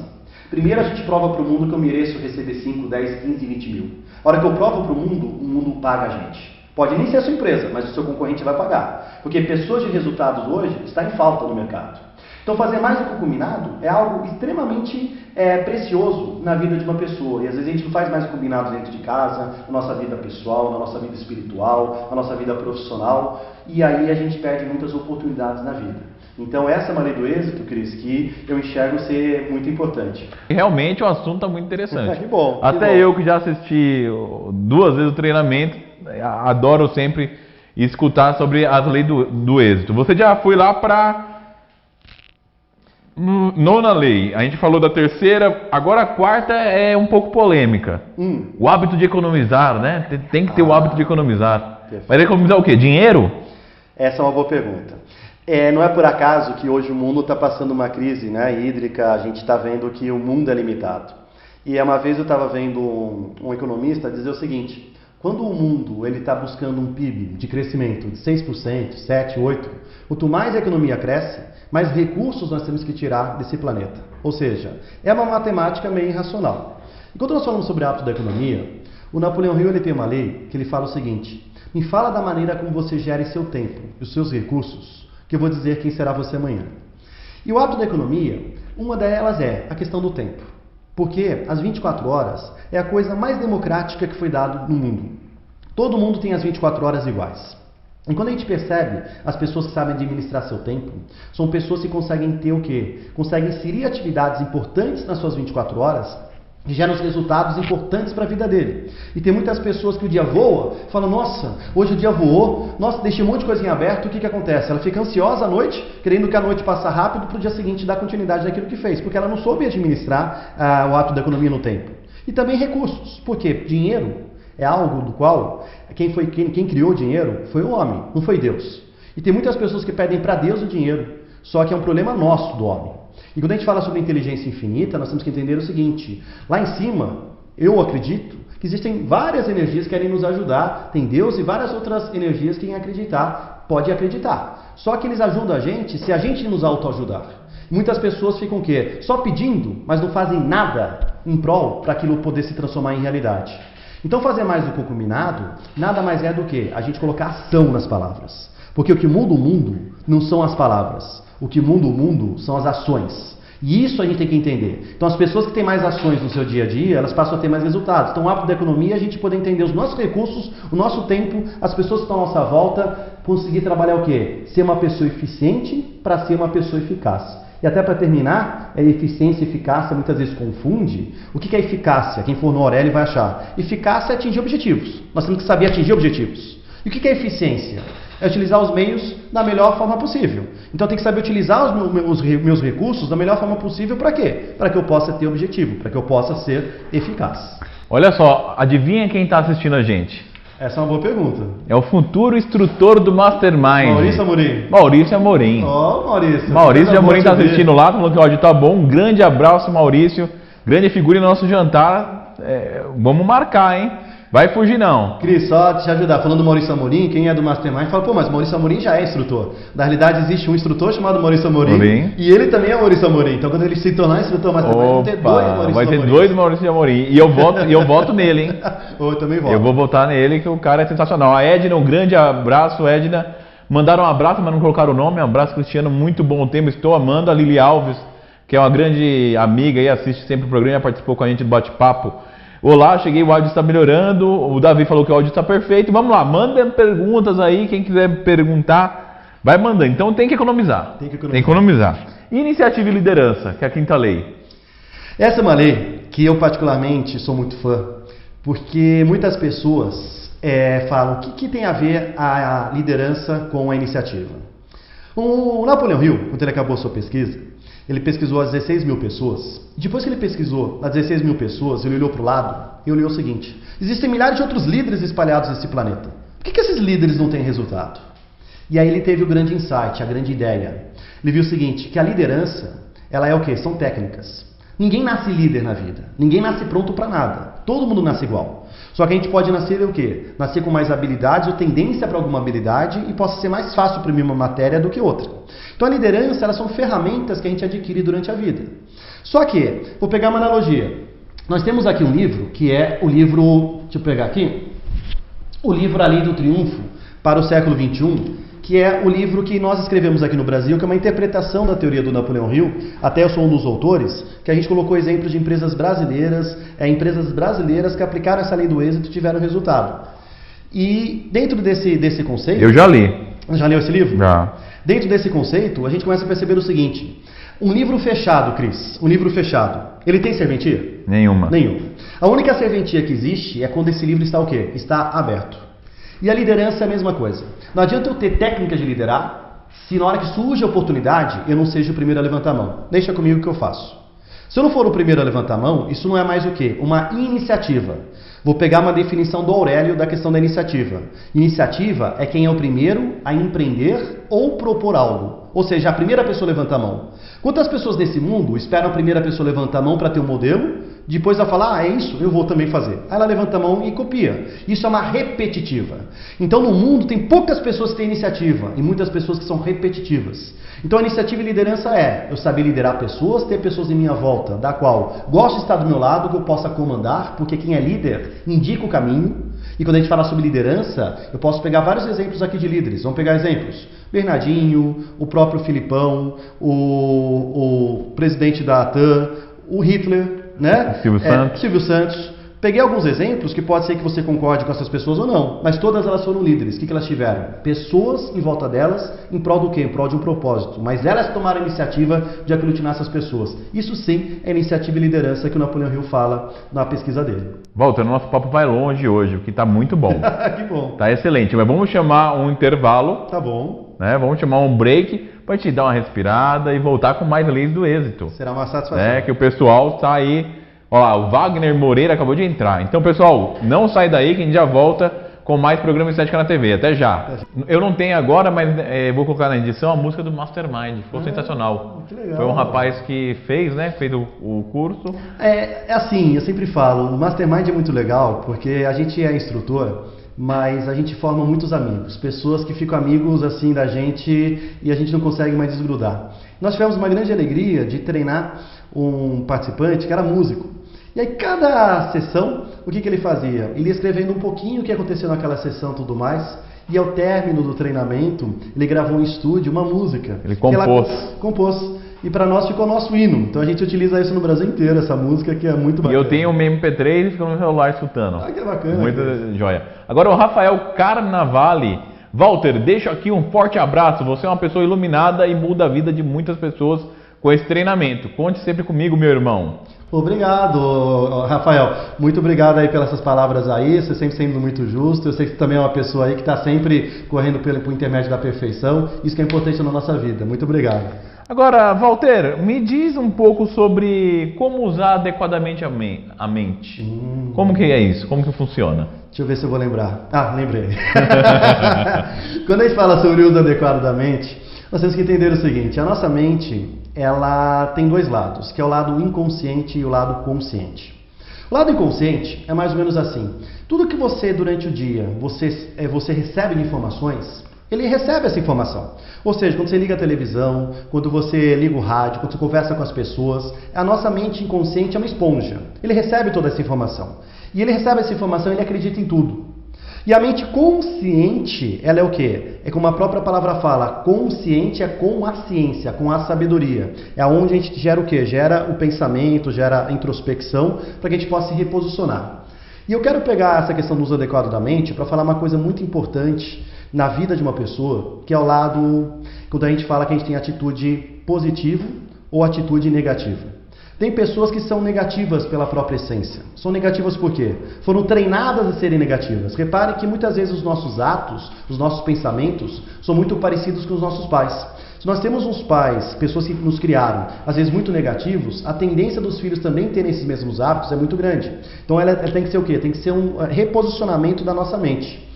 Primeiro a gente prova para o mundo que eu mereço receber 5, 10, 15, 20 mil. A hora que eu provo para o mundo paga a gente. Pode nem ser a sua empresa, mas o seu concorrente vai pagar. Porque pessoas de resultados hoje estão em falta no mercado. Então fazer mais do que o combinado é algo extremamente precioso na vida de uma pessoa. E às vezes a gente não faz mais o combinado dentro de casa, na nossa vida pessoal, na nossa vida espiritual, na nossa vida profissional. E aí a gente perde muitas oportunidades na vida. Então essa é uma lei do êxito, Cris, que eu enxergo ser muito importante. Realmente o assunto está muito interessante. Que bom. Até bom. Eu que já assisti 2 vezes o treinamento, adoro sempre escutar sobre as leis do êxito. Você já foi lá para... 9ª lei, a gente falou da 3ª, agora a 4ª é um pouco polêmica. O hábito de economizar, né? Tem que ter o hábito de economizar. Perfeito. Mas economizar o quê? Dinheiro? Essa é uma boa pergunta. Não é por acaso que hoje o mundo está passando uma crise, né, hídrica, a gente está vendo que o mundo é limitado. E uma vez eu estava vendo um economista dizer o seguinte, quando o mundo está buscando um PIB de crescimento de 6%, 7%, 8%, quanto mais a economia cresce, mais recursos nós temos que tirar desse planeta. Ou seja, é uma matemática meio irracional. E quando nós falamos sobre hábito da economia, o Napoleão Hill ele tem uma lei que ele fala o seguinte, me fala da maneira como você gere seu tempo e os seus recursos, que eu vou dizer quem será você amanhã. E o hábito da economia, uma delas é a questão do tempo. Porque as 24 horas é a coisa mais democrática que foi dada no mundo. Todo mundo tem as 24 horas iguais. E quando a gente percebe as pessoas que sabem administrar seu tempo, são pessoas que conseguem ter o quê? Conseguem inserir atividades importantes nas suas 24 horas que geram os resultados importantes para a vida dele. E tem muitas pessoas que o dia voa, falam, nossa, hoje o dia voou, nossa, deixei um monte de coisinha aberta, o que acontece? Ela fica ansiosa à noite, querendo que a noite passe rápido para o dia seguinte dar continuidade naquilo que fez, porque ela não soube administrar o hábito da economia no tempo. E também recursos, porque dinheiro é algo do qual quem criou o dinheiro foi o homem, não foi Deus. E tem muitas pessoas que pedem para Deus o dinheiro, só que é um problema nosso, do homem. E quando a gente fala sobre inteligência infinita, nós temos que entender o seguinte: lá em cima, eu acredito que existem várias energias que querem nos ajudar, tem Deus e várias outras energias que quem acreditar, pode acreditar. Só que eles ajudam a gente se a gente nos autoajudar. Muitas pessoas ficam o quê? Só pedindo, mas não fazem nada em prol para aquilo poder se transformar em realidade. Então fazer mais do que o combinado, nada mais é do que a gente colocar ação nas palavras. Porque o que muda o mundo não são as palavras, o que muda o mundo são as ações. E isso a gente tem que entender. Então as pessoas que têm mais ações no seu dia a dia, elas passam a ter mais resultados. Então o hábito da economia é a gente poder entender os nossos recursos, o nosso tempo, as pessoas que estão à nossa volta, conseguir trabalhar o quê? Ser uma pessoa eficiente para ser uma pessoa eficaz. E até para terminar, a eficiência e eficácia muitas vezes confunde. O que é eficácia? Quem for no Aurélio vai achar. Eficácia é atingir objetivos. Nós temos que saber atingir objetivos. E o que é eficiência? É utilizar os meios da melhor forma possível. Então eu tenho que saber utilizar os meus recursos da melhor forma possível para quê? Para que eu possa ter objetivo, para que eu possa ser eficaz. Olha só, adivinha quem está assistindo a gente? Essa é uma boa pergunta. É o futuro instrutor do Mastermind. Maurício Amorim. Maurício Amorim. Ó, Maurício. Maurício Amorim está assistindo lá, falou que o áudio tá bom. Um grande abraço, Maurício. Grande figura no nosso jantar. Vamos marcar, hein? Vai fugir não. Cris, só te ajudar, falando do Maurício Amorim, quem é do Mastermind fala, pô, mas Maurício Amorim já é instrutor. Na realidade existe um instrutor chamado Maurício Amorim. E ele também é Maurício Amorim. Então quando ele se tornar instrutor Mastermind, vão ter dois Maurício Amorim. Vai ter dois Maurício Amorim. E eu voto nele, hein? Eu também voto. Eu vou votar nele, que o cara é sensacional. A Edna, um grande abraço, Edna. Mandaram um abraço, mas não colocaram o nome. Um abraço, Cristiano, muito bom tempo. Estou amando. A Lili Alves, que é uma grande amiga e assiste sempre o programa, participou com a gente do bate-papo. Olá, cheguei, o áudio está melhorando, o Davi falou que o áudio está perfeito. Vamos lá, mandem perguntas aí, quem quiser perguntar, vai mandando. Então tem que economizar. Tem que economizar. Iniciativa e liderança, que é a quinta lei. Essa é uma lei que eu particularmente sou muito fã, porque muitas pessoas falam o que tem a ver a liderança com a iniciativa. O Napoleão Hill, quando ele acabou a sua pesquisa, ele pesquisou as 16 mil pessoas. Depois que ele pesquisou as 16 mil pessoas, ele olhou para o lado e olhou o seguinte: existem milhares de outros líderes espalhados nesse planeta. Por que esses líderes não têm resultado? E aí ele teve o grande insight, a grande ideia. Ele viu o seguinte, que a liderança, ela é o quê? São técnicas. Ninguém nasce líder na vida. Ninguém nasce pronto para nada. Todo mundo nasce igual. Só que a gente pode nascer o quê? Nascer com mais habilidades ou tendência para alguma habilidade e possa ser mais fácil imprimir uma matéria do que outra. Então a liderança, elas são ferramentas que a gente adquire durante a vida. Só que, vou pegar uma analogia. Nós temos aqui um livro, que é o livro, deixa eu pegar aqui, o livro A Lei do Triunfo para o século XXI, que é o livro que nós escrevemos aqui no Brasil, que é uma interpretação da teoria do Napoleão Hill. Até eu sou um dos autores, que a gente colocou exemplos de empresas brasileiras que aplicaram essa lei do êxito e tiveram resultado. E dentro desse conceito... Eu já li. Já leu esse livro? Já. Dentro desse conceito, a gente começa a perceber o seguinte: um livro fechado, Cris, um livro fechado, ele tem serventia? Nenhuma. A única serventia que existe é quando esse livro está o quê? Está aberto. E a liderança é a mesma coisa. Não adianta eu ter técnicas de liderar, se na hora que surge a oportunidade, eu não seja o primeiro a levantar a mão. Deixa comigo que eu faço. Se eu não for o primeiro a levantar a mão, isso não é mais o quê? Uma iniciativa. Vou pegar uma definição do Aurélio da questão da iniciativa. Iniciativa é quem é o primeiro a empreender ou propor algo. Ou seja, a primeira pessoa levanta a mão. Quantas pessoas nesse mundo esperam a primeira pessoa levantar a mão para ter um modelo, depois ela fala, é isso, eu vou também fazer. Aí ela levanta a mão e copia. Isso é uma repetitiva. Então no mundo tem poucas pessoas que têm iniciativa e muitas pessoas que são repetitivas. Então a iniciativa e liderança é eu saber liderar pessoas, ter pessoas em minha volta, da qual gosto de estar do meu lado, que eu possa comandar, porque quem é líder indica o caminho. E quando a gente fala sobre liderança, eu posso pegar vários exemplos aqui de líderes. Vamos pegar exemplos. Bernardinho, o próprio Filipão, o presidente da ATAN, o Hitler, né? Silvio Santos. Peguei alguns exemplos que pode ser que você concorde com essas pessoas ou não, mas todas elas foram líderes. O que elas tiveram? Pessoas em volta delas em prol do quê? Em prol de um propósito. Mas elas tomaram a iniciativa de aglutinar essas pessoas. Isso sim é iniciativa e liderança que o Napoleão Hill fala na pesquisa dele. Walter, o nosso papo vai longe hoje, o que está muito bom. Que bom. Tá excelente, mas vamos chamar um intervalo. Tá bom. Né? Vamos chamar um break para te dar uma respirada e voltar com mais leis do êxito. Será uma satisfação. Que o pessoal está aí. Olha lá, o Wagner Moreira acabou de entrar. Então, pessoal, não sai daí que a gente já volta com mais programa de estética na TV. Até já. Eu não tenho agora, mas vou colocar na edição a música do Mastermind. Ficou sensacional. Que legal. Foi um rapaz que fez, né? Fez o curso. É assim, eu sempre falo, o Mastermind é muito legal porque a gente é instrutor, mas a gente forma muitos amigos, pessoas que ficam amigos assim da gente e a gente não consegue mais desgrudar. Nós tivemos uma grande alegria de treinar um participante que era músico. E aí cada sessão, o que ele fazia? Ele ia escrevendo um pouquinho o que aconteceu naquela sessão e tudo mais, e ao término do treinamento, ele gravou em estúdio uma música. Ele compôs. Compôs. E para nós ficou nosso hino. Então a gente utiliza isso no Brasil inteiro, essa música que é muito bacana. E eu tenho um MP3 e fico no celular escutando. Ah, que bacana. Muito joia. Agora o Rafael Carnavale. Walter, deixo aqui um forte abraço. Você é uma pessoa iluminada e muda a vida de muitas pessoas com esse treinamento. Conte sempre comigo, meu irmão. Obrigado, Rafael. Muito obrigado aí pelas palavras aí. Você sempre sendo muito justo. Eu sei que você também é uma pessoa aí que está sempre correndo pelo intermédio da perfeição. Isso que é importante na nossa vida. Muito obrigado. Agora, Walter, me diz um pouco sobre como usar adequadamente a mente. Como que é isso? Como que funciona? Deixa eu ver se eu vou lembrar. Ah, lembrei. Quando a gente fala sobre o uso adequado da mente, nós temos que entender o seguinte: a nossa mente, ela tem dois lados, que é o lado inconsciente e o lado consciente. O lado inconsciente é mais ou menos assim: tudo que você durante o dia você recebe de informações, ele recebe essa informação. Ou seja, quando você liga a televisão, quando você liga o rádio, quando você conversa com as pessoas, a nossa mente inconsciente é uma esponja. Ele recebe toda essa informação. E ele recebe essa informação e ele acredita em tudo. E a mente consciente, ela é o quê? É como a própria palavra fala, consciente é com a ciência, com a sabedoria. É onde a gente gera o quê? Gera o pensamento, gera a introspecção, para que a gente possa se reposicionar. E eu quero pegar essa questão do uso adequado da mente para falar uma coisa muito importante na vida de uma pessoa, que é o lado, quando a gente fala que a gente tem atitude positiva ou atitude negativa. Tem pessoas que são negativas pela própria essência. São negativas por quê? Foram treinadas a serem negativas. Repare que muitas vezes os nossos atos, os nossos pensamentos, são muito parecidos com os nossos pais. Se nós temos uns pais, pessoas que nos criaram, às vezes muito negativos, a tendência dos filhos também terem esses mesmos hábitos é muito grande. Então ela tem que ser o quê? Tem que ser um reposicionamento da nossa mente.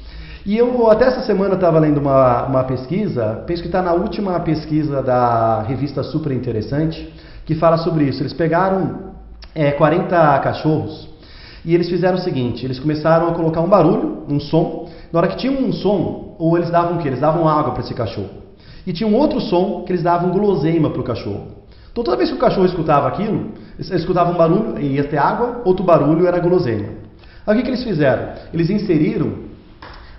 E eu até essa semana estava lendo uma pesquisa, penso que está na última pesquisa da revista Super Interessante, que fala sobre isso. Eles pegaram 40 cachorros e eles fizeram o seguinte: eles começaram a colocar um barulho, um som. Na hora que tinha um som, ou eles davam o quê? Eles davam água para esse cachorro. E tinha um outro som que eles davam guloseima para o cachorro. Então toda vez que o cachorro escutava aquilo, eles escutavam um barulho e ia ter água, outro barulho era guloseima. Aí o que eles fizeram? Eles inseriram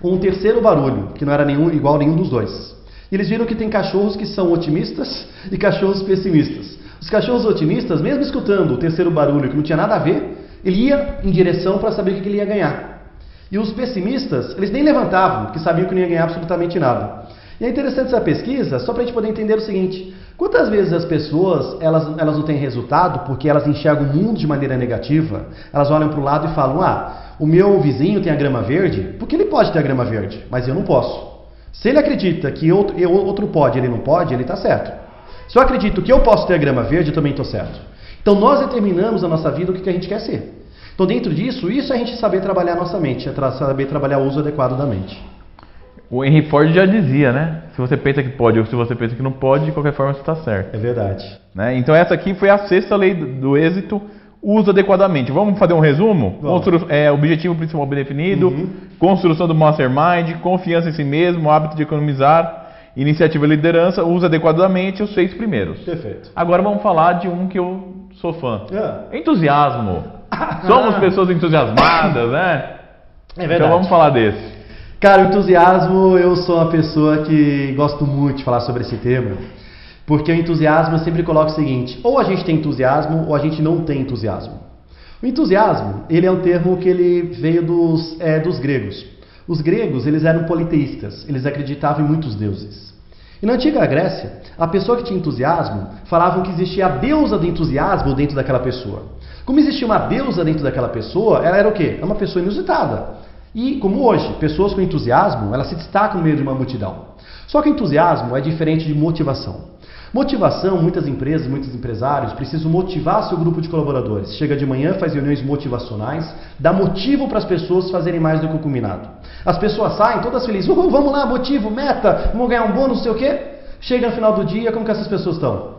um terceiro barulho, que não era igual a nenhum dos dois. E eles viram que tem cachorros que são otimistas e cachorros pessimistas. Os cachorros otimistas, mesmo escutando o terceiro barulho que não tinha nada a ver, ele ia em direção para saber o que ele ia ganhar. E os pessimistas, eles nem levantavam, porque sabiam que não ia ganhar absolutamente nada. E é interessante essa pesquisa, só para a gente poder entender o seguinte: quantas vezes as pessoas elas não têm resultado porque elas enxergam o mundo de maneira negativa, elas olham para o lado e falam: o meu vizinho tem a grama verde, porque ele pode ter a grama verde, mas eu não posso. Se ele acredita que outro pode, ele não pode, ele está certo. Se eu acredito que eu posso ter a grama verde, eu também estou certo. Então nós determinamos na nossa vida o que a gente quer ser. Então dentro disso, isso é a gente saber trabalhar a nossa mente, é saber trabalhar o uso adequado da mente. O Henry Ford já dizia, né? Se você pensa que pode ou se você pensa que não pode, de qualquer forma você está certo. É verdade. Né? Então essa aqui foi a sexta lei do êxito: uso adequadamente. Vamos fazer um resumo? Objetivo principal bem definido, construção do mastermind, confiança em si mesmo, hábito de economizar, iniciativa e liderança, uso adequadamente, os 6 primeiros. Perfeito. Agora vamos falar de um que eu sou fã. Entusiasmo. Somos pessoas entusiasmadas, né? É verdade. Então vamos falar desse. Cara, o entusiasmo, eu sou uma pessoa que gosto muito de falar sobre esse tema, porque o entusiasmo eu sempre coloco o seguinte: ou a gente tem entusiasmo ou a gente não tem entusiasmo. O entusiasmo, ele é um termo que ele veio dos gregos. Os gregos, eles eram politeístas, eles acreditavam em muitos deuses. E na antiga Grécia, a pessoa que tinha entusiasmo, falavam que existia a deusa do entusiasmo dentro daquela pessoa. Como existia uma deusa dentro daquela pessoa, ela era o quê? Era uma pessoa inusitada. E como hoje, pessoas com entusiasmo, elas se destacam no meio de uma multidão. Só que o entusiasmo é diferente de motivação. Motivação, muitas empresas, muitos empresários precisam motivar seu grupo de colaboradores. Chega de manhã, faz reuniões motivacionais, dá motivo para as pessoas fazerem mais do que o combinado. As pessoas saem todas felizes, vamos lá, motivo, meta, vamos ganhar um bônus, não sei o quê. Chega no final do dia, como que essas pessoas estão?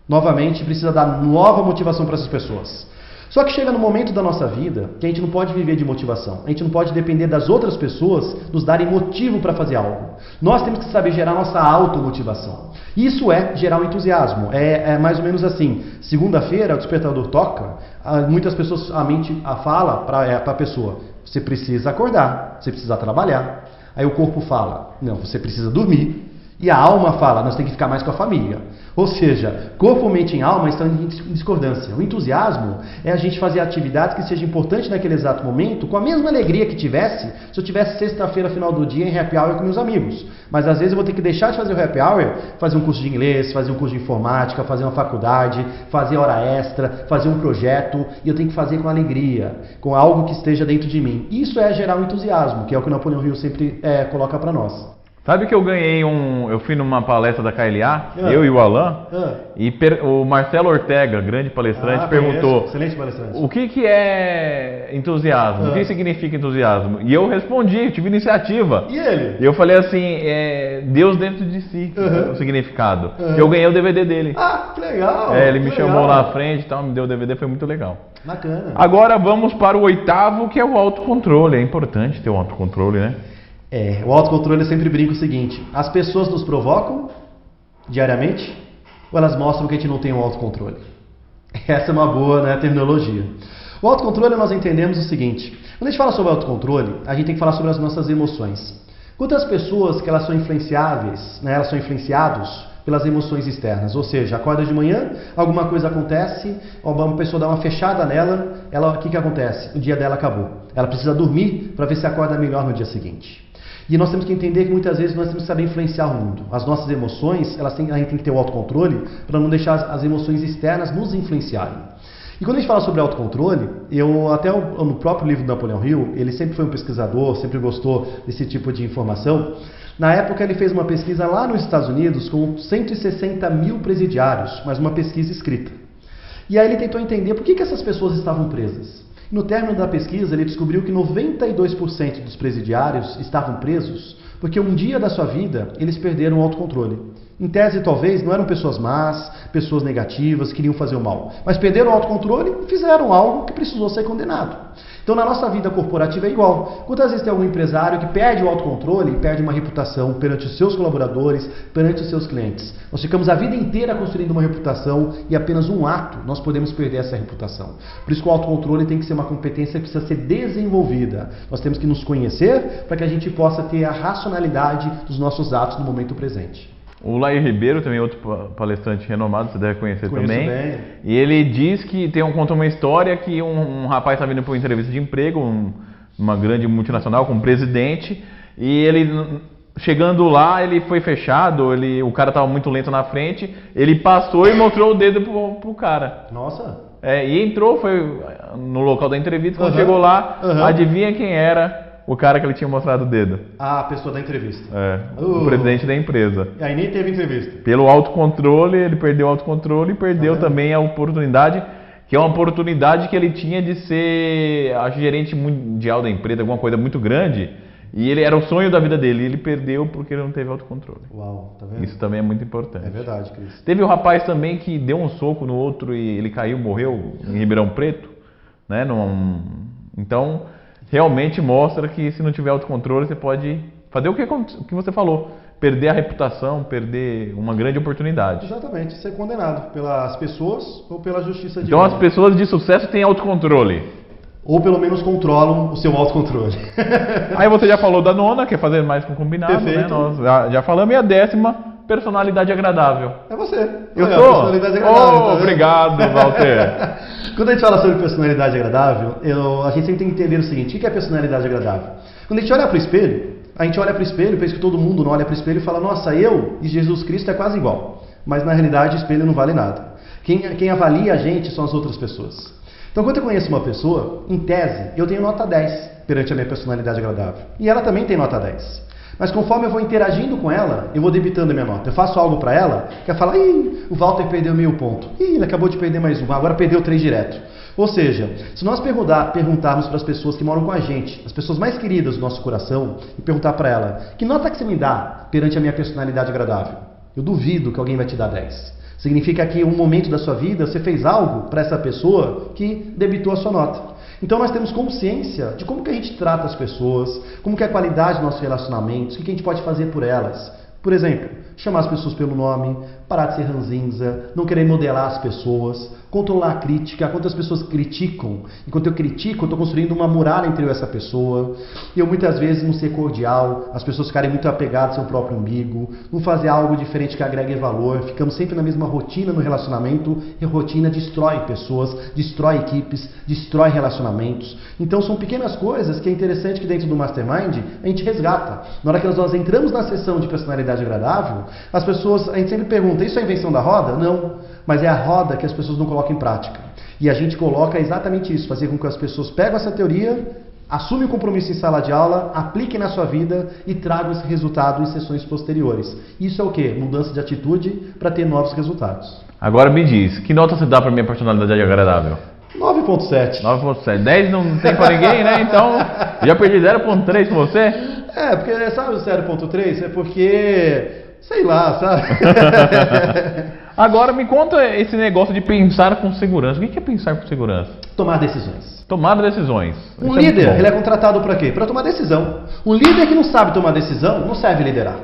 Novamente, precisa dar nova motivação para essas pessoas. Só que chega no momento da nossa vida que a gente não pode viver de motivação. A gente não pode depender das outras pessoas nos darem motivo para fazer algo. Nós temos que saber gerar nossa automotivação. Isso é gerar o entusiasmo. É mais ou menos assim. Segunda-feira, o despertador toca, muitas pessoas, a mente fala para a pessoa, você precisa acordar, você precisa trabalhar. Aí o corpo fala, não, você precisa dormir. E a alma fala, nós temos que ficar mais com a família. Ou seja, corpo, mente e alma estão em discordância. O entusiasmo é a gente fazer atividades que sejam importantes naquele exato momento, com a mesma alegria que tivesse se eu tivesse sexta-feira, final do dia, em happy hour com meus amigos. Mas às vezes eu vou ter que deixar de fazer o happy hour, fazer um curso de inglês, fazer um curso de informática, fazer uma faculdade, fazer hora extra, fazer um projeto, e eu tenho que fazer com alegria, com algo que esteja dentro de mim. Isso é gerar um entusiasmo, que é o que o Napoleão Hill sempre coloca para nós. Sabe que eu ganhei eu fui numa palestra da KLA, eu e o Alan, e o Marcelo Ortega, grande palestrante, perguntou, excelente palestrante, o que é entusiasmo, o que significa entusiasmo? E eu respondi, tive iniciativa. E ele? E eu falei assim, Deus dentro de si, o significado. Eu ganhei o DVD dele. Ah, que legal! Ele me chamou lá na frente e tal, me deu o DVD, foi muito legal. Bacana. Agora vamos para o 8º, que é o autocontrole. É importante ter o autocontrole, né? O autocontrole, eu sempre brinco o seguinte: as pessoas nos provocam diariamente ou elas mostram que a gente não tem um autocontrole? Essa é uma boa, né, terminologia. O autocontrole, nós entendemos o seguinte: quando a gente fala sobre autocontrole, a gente tem que falar sobre as nossas emoções. Quantas pessoas que elas são influenciáveis, né, elas são influenciados pelas emoções externas, ou seja, acorda de manhã, alguma coisa acontece, uma pessoa dá uma fechada nela, o que acontece? O dia dela acabou. Ela precisa dormir para ver se acorda melhor no dia seguinte. E nós temos que entender que muitas vezes nós temos que saber influenciar o mundo. As nossas emoções, a gente tem que ter o autocontrole para não deixar as emoções externas nos influenciarem. E quando a gente fala sobre autocontrole, no próprio livro do Napoleão Hill, ele sempre foi um pesquisador, sempre gostou desse tipo de informação. Na época ele fez uma pesquisa lá nos Estados Unidos com 160 mil presidiários, mas uma pesquisa escrita. E aí ele tentou entender por que essas pessoas estavam presas. No término da pesquisa, ele descobriu que 92% dos presidiários estavam presos porque um dia da sua vida eles perderam o autocontrole. Em tese, talvez, não eram pessoas más, pessoas negativas, que queriam fazer o mal, mas perderam o autocontrole e fizeram algo que precisou ser condenado. Então, na nossa vida corporativa é igual. Quantas vezes tem algum empresário que perde o autocontrole e perde uma reputação perante os seus colaboradores, perante os seus clientes? Nós ficamos a vida inteira construindo uma reputação e apenas um ato nós podemos perder essa reputação. Por isso que o autocontrole tem que ser uma competência que precisa ser desenvolvida. Nós temos que nos conhecer para que a gente possa ter a racionalidade dos nossos atos no momento presente. O Lair Ribeiro, também outro palestrante renomado, você deve conhecer. Conheço também. Bem. E ele diz que conta uma história que um rapaz está vindo para uma entrevista de emprego, uma grande multinacional com um presidente, e ele, chegando lá, ele foi fechado, o cara estava muito lento na frente, ele passou e mostrou o dedo pro cara. Nossa! E entrou, foi no local da entrevista, quando chegou lá, adivinha quem era? O cara que ele tinha mostrado o dedo. A pessoa da entrevista. O presidente da empresa. E aí nem teve entrevista. Pelo autocontrole, ele perdeu o autocontrole e perdeu também a oportunidade, que é uma oportunidade que ele tinha de ser a gerente mundial da empresa, alguma coisa muito grande, e ele era o sonho da vida dele, e ele perdeu porque ele não teve autocontrole. Uau, tá vendo? Isso também é muito importante. É verdade, Cris. Teve um rapaz também que deu um soco no outro e ele caiu, morreu em Ribeirão Preto, né? Então, realmente mostra que se não tiver autocontrole, você pode fazer o que você falou, perder a reputação, perder uma grande oportunidade. Exatamente, ser condenado pelas pessoas ou pela justiça divina. Então as pessoas de sucesso têm autocontrole. Ou pelo menos controlam o seu autocontrole. Aí você já falou da nona, que é fazer mais com combinado, perfeito, né? Nós já falamos, e a 10ª, personalidade agradável. É você. Eu sou? Personalidade agradável. Tá, obrigado, Walter. Quando a gente fala sobre personalidade agradável, a gente sempre tem que entender o seguinte: o que é personalidade agradável? Quando a gente olha para o espelho, pensa que todo mundo não olha para o espelho e fala, nossa, eu e Jesus Cristo é quase igual. Mas na realidade o espelho não vale nada. Quem avalia a gente são as outras pessoas. Então quando eu conheço uma pessoa, em tese, eu tenho nota 10 perante a minha personalidade agradável. E ela também tem nota 10. Mas conforme eu vou interagindo com ela, eu vou debitando a minha nota. Eu faço algo para ela, que ela fala, ih, o Walter perdeu 1000 pontos. Ih, ele acabou de perder mais um, agora perdeu 3 direto. Ou seja, se nós perguntarmos para as pessoas que moram com a gente, as pessoas mais queridas do nosso coração, e perguntar para ela, que nota que você me dá perante a minha personalidade agradável? Eu duvido que alguém vai te dar 10. Significa que em um momento da sua vida você fez algo para essa pessoa que debitou a sua nota. Então nós temos consciência de como que a gente trata as pessoas, como que é a qualidade dos nossos relacionamentos, o que a gente pode fazer por elas. Por exemplo, chamar as pessoas pelo nome, parar de ser ranzinza, não querer modelar as pessoas, controlar a crítica. Quantas pessoas criticam? Enquanto eu critico, eu estou construindo uma muralha entre eu e essa pessoa. E eu muitas vezes não ser cordial, as pessoas ficarem muito apegadas ao seu próprio umbigo, não fazer algo diferente que agregue valor, ficamos sempre na mesma rotina no relacionamento, e a rotina destrói pessoas, destrói equipes, destrói relacionamentos. Então são pequenas coisas que é interessante que dentro do Mastermind a gente resgata. Na hora que nós entramos na sessão de personalidade agradável, as pessoas, a gente sempre pergunta, isso é invenção da roda? Não, mas é a roda que as pessoas não colocam em prática. E a gente coloca exatamente isso, fazer com que as pessoas peguem essa teoria, assumem o compromisso em sala de aula, apliquem na sua vida e tragam esse resultado em sessões posteriores. Isso é o quê? Mudança de atitude para ter novos resultados. Agora me diz, que nota você dá para minha personalidade agradável? 9.7. 9.7. 10 não tem para ninguém, né? Então, já perdi 0.3 com você? É, porque sabe o 0.3? É porque, sei lá, sabe? Agora me conta esse negócio de pensar com segurança. O que é pensar com segurança? Tomar decisões. Tomar decisões. Um líder, ele é contratado para quê? Para tomar decisão. Um líder que não sabe tomar decisão, não serve liderar.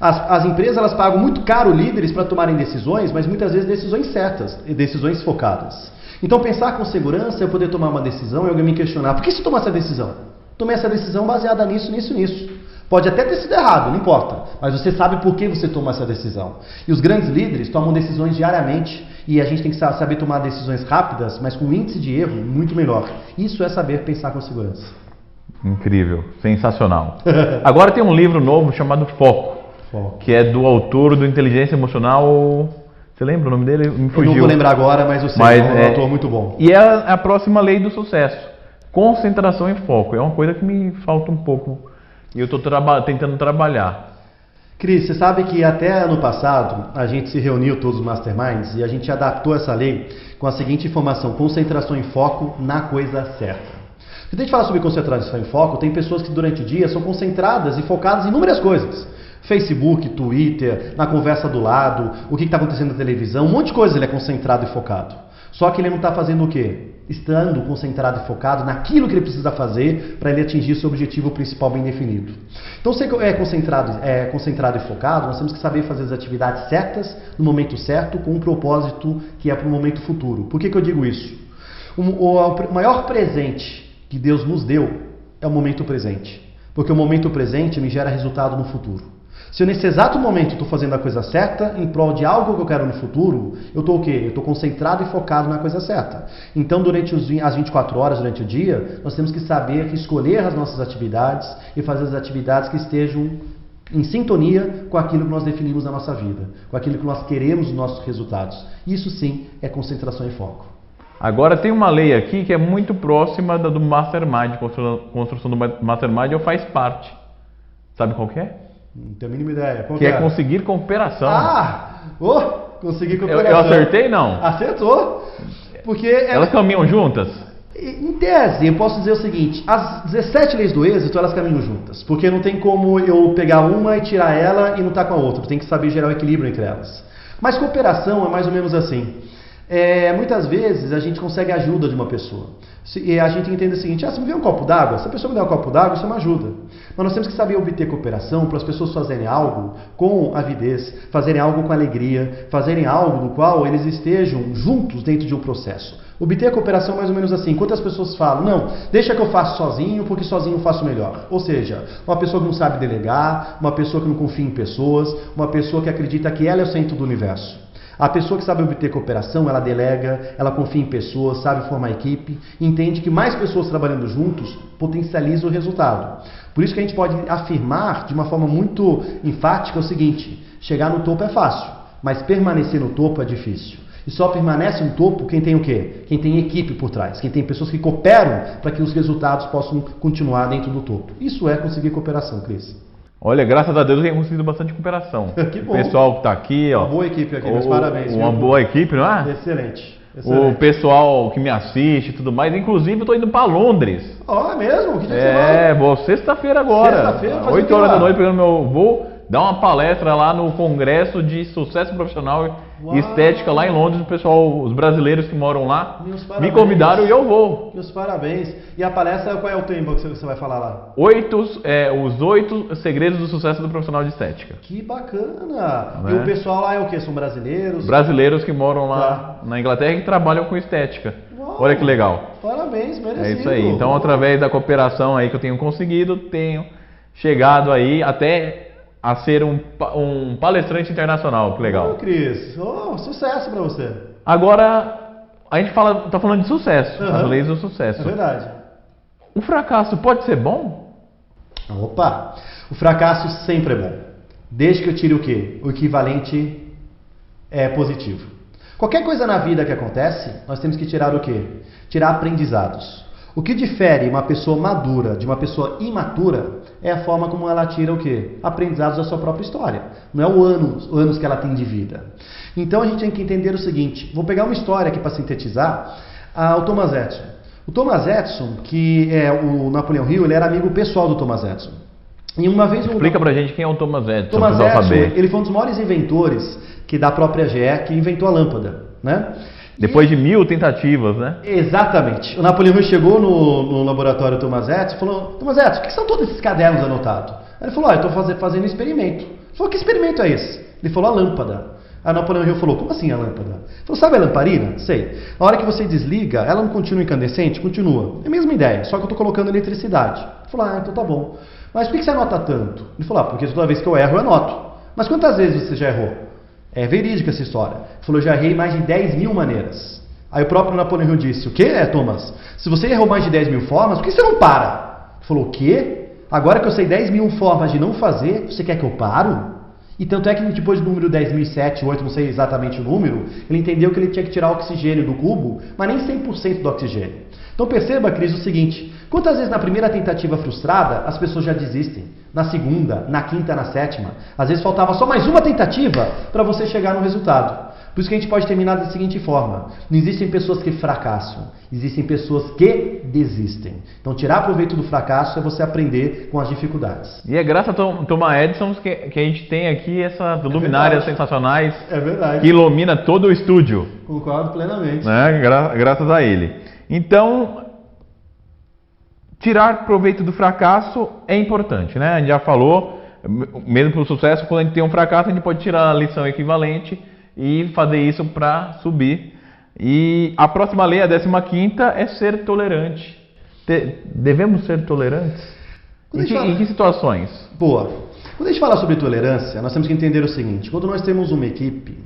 As empresas, elas pagam muito caro líderes para tomarem decisões, mas muitas vezes decisões certas e decisões focadas. Então pensar com segurança é eu poder tomar uma decisão e alguém me questionar, por que você tomou essa decisão? Tomei essa decisão baseada nisso, nisso, nisso. Pode até ter sido errado, não importa, mas você sabe por que você tomou essa decisão. E os grandes líderes tomam decisões diariamente e a gente tem que saber tomar decisões rápidas, mas com um índice de erro muito menor. Isso é saber pensar com segurança. Incrível, sensacional. Agora tem um livro novo chamado Foco, que é do autor do Inteligência Emocional. Você lembra o nome dele? Me fugiu. Eu não vou lembrar agora, mas eu sei, é um autor muito bom. E é a próxima lei do sucesso. Concentração e foco. É uma coisa que me falta um pouco. E eu estou tentando trabalhar. Cris, você sabe que até ano passado a gente se reuniu todos os masterminds e a gente adaptou essa lei com a seguinte informação: concentração e foco na coisa certa. Se a gente fala sobre concentração e foco, tem pessoas que durante o dia são concentradas e focadas em inúmeras coisas. Facebook, Twitter, na conversa do lado, o que está acontecendo na televisão, um monte de coisa ele é concentrado e focado. Só que ele não está fazendo o quê? Estando concentrado e focado naquilo que ele precisa fazer para ele atingir seu objetivo principal bem definido. Então, se é concentrado e focado, nós temos que saber fazer as atividades certas, no momento certo, com um propósito que é para o momento futuro. Por que eu digo isso? O maior presente que Deus nos deu é o momento presente. Porque o momento presente me gera resultado no futuro. Se eu nesse exato momento estou fazendo a coisa certa em prol de algo que eu quero no futuro, eu estou o quê? Eu estou concentrado e focado na coisa certa. Então, durante as 24 horas, durante o dia, nós temos que saber escolher as nossas atividades e fazer as atividades que estejam em sintonia com aquilo que nós definimos na nossa vida, com aquilo que nós queremos nos nossos resultados. Isso sim é concentração e foco. Agora tem uma lei aqui que é muito próxima da do Mastermind, construção do Mastermind, ou faz parte. Sabe qual que é? Não tenho a mínima ideia. Qual que é conseguir cooperação. Conseguir cooperação. Eu acertei, não? Acertou. Porque elas caminham juntas? Em tese, eu posso dizer o seguinte: as 17 leis do êxito, elas caminham juntas. Porque não tem como eu pegar uma e tirar ela e não estar com a outra. Tem que saber gerar o equilíbrio entre elas. Mas cooperação é mais ou menos assim. Muitas vezes a gente consegue a ajuda de uma pessoa. E a gente entende o seguinte: se me der um copo d'água, se a pessoa me der um copo d'água, isso é uma ajuda. Mas nós temos que saber obter cooperação para as pessoas fazerem algo com avidez, fazerem algo com alegria, fazerem algo no qual eles estejam juntos dentro de um processo. Obter a cooperação é mais ou menos assim. Enquanto as pessoas falam, não, deixa que eu faço sozinho, porque sozinho eu faço melhor. Ou seja, uma pessoa que não sabe delegar, uma pessoa que não confia em pessoas, uma pessoa que acredita que ela é o centro do universo. A pessoa que sabe obter cooperação, ela delega, ela confia em pessoas, sabe formar equipe, entende que mais pessoas trabalhando juntos potencializa o resultado. Por isso que a gente pode afirmar de uma forma muito enfática o seguinte: chegar no topo é fácil, mas permanecer no topo é difícil. E só permanece no topo quem tem o quê? Quem tem equipe por trás, quem tem pessoas que cooperam para que os resultados possam continuar dentro do topo. Isso é conseguir cooperação, Cris. Olha, graças a Deus eu tenho conseguido bastante cooperação. Que bom. O pessoal que tá aqui, ó. Uma boa equipe aqui, meus parabéns. Uma viu? boa equipe, não é? Excelente. O pessoal que me assiste e tudo mais. Inclusive, eu tô indo pra Londres. Ó, é mesmo? Que dia que você vai? Vou sexta-feira agora. Sexta-feira, fazer o 8 que horas lá? da noite, pegando meu voo, dar uma palestra lá no Congresso de Sucesso Profissional Uau. e Estética lá em Londres. O pessoal, os brasileiros que moram lá, Meus me parabéns. convidaram e eu vou. Meus parabéns. E a palestra, qual é o tema que você vai falar lá? Os 8 segredos do sucesso do profissional de estética. Que bacana! Né? E o pessoal lá é o quê? São brasileiros? Brasileiros que moram lá na Inglaterra e que trabalham com estética. Uau. Olha que legal. Parabéns, merecido. É isso aí. Então, através da cooperação aí que eu tenho conseguido, tenho chegado aí até a ser um palestrante internacional. Que legal. Ô, Cris, sucesso pra você. Agora, a gente tá falando de sucesso, Uhum. as leis do sucesso. É verdade. O fracasso pode ser bom? Opa! O fracasso sempre é bom. Desde que eu tire o quê? O equivalente é positivo. Qualquer coisa na vida que acontece, nós temos que tirar o quê? Tirar aprendizados. O que difere uma pessoa madura de uma pessoa imatura é a forma como ela tira o quê? Aprendizados da sua própria história. Não é os anos que ela tem de vida. Então a gente tem que entender o seguinte. Vou pegar uma história aqui para sintetizar. O Thomas Edison. O Thomas Edison, que é o Napoleão Hill, ele era amigo pessoal do Thomas Edison. E uma vez Explica pra gente quem é o Thomas Edison. Thomas pra Edison, saber. ele foi um dos maiores inventores da própria GE, que inventou a lâmpada, né? Depois de 1000 tentativas, né? Exatamente. O Napoleão Hill chegou no laboratório Thomas Edison e falou: Thomas Edison, o que são todos esses cadernos anotados? Aí ele falou: eu estou fazendo um experimento. Ele falou: que experimento é esse? Ele falou: a lâmpada. Aí o Napoleão Hill falou: como assim a lâmpada? Ele falou: sabe a lamparina? Sei. Na hora que você desliga, ela não continua incandescente? Continua. É a mesma ideia, só que eu estou colocando eletricidade. Ele falou: então tá bom. Mas por que você anota tanto? Ele falou: porque toda vez que eu erro, eu anoto. Mas quantas vezes você já errou? É verídica essa história. Ele falou: já errei mais de 10 mil maneiras. Aí o próprio Napoleão Hill disse: o quê, Thomas? Se você errou mais de 10 mil formas, por que você não para? Ele falou: o quê? Agora que eu sei 10 mil formas de não fazer, você quer que eu paro? E tanto é que depois do número 10.007, 8, não sei exatamente o número, ele entendeu que ele tinha que tirar o oxigênio do cubo, mas nem 100% do oxigênio. Então perceba, Cris, o seguinte: quantas vezes na primeira tentativa frustrada as pessoas já desistem? Na segunda, na quinta, na sétima. Às vezes faltava só mais uma tentativa para você chegar no resultado. Por isso que a gente pode terminar da seguinte forma: não existem pessoas que fracassam, existem pessoas que desistem. Então tirar proveito do fracasso é você aprender com as dificuldades. E é graças a Thomas Edison que a gente tem aqui essas luminárias sensacionais É verdade. que ilumina todo o estúdio. Concordo plenamente. Né? Graças a ele. Então, tirar proveito do fracasso é importante, né? A gente já falou, mesmo para o sucesso, quando a gente tem um fracasso, a gente pode tirar a lição equivalente e fazer isso para subir. E a próxima lei, a 15ª, é ser tolerante. Devemos ser tolerantes? Em que situações? Boa. Quando a gente fala sobre tolerância, nós temos que entender o seguinte: quando nós temos uma equipe,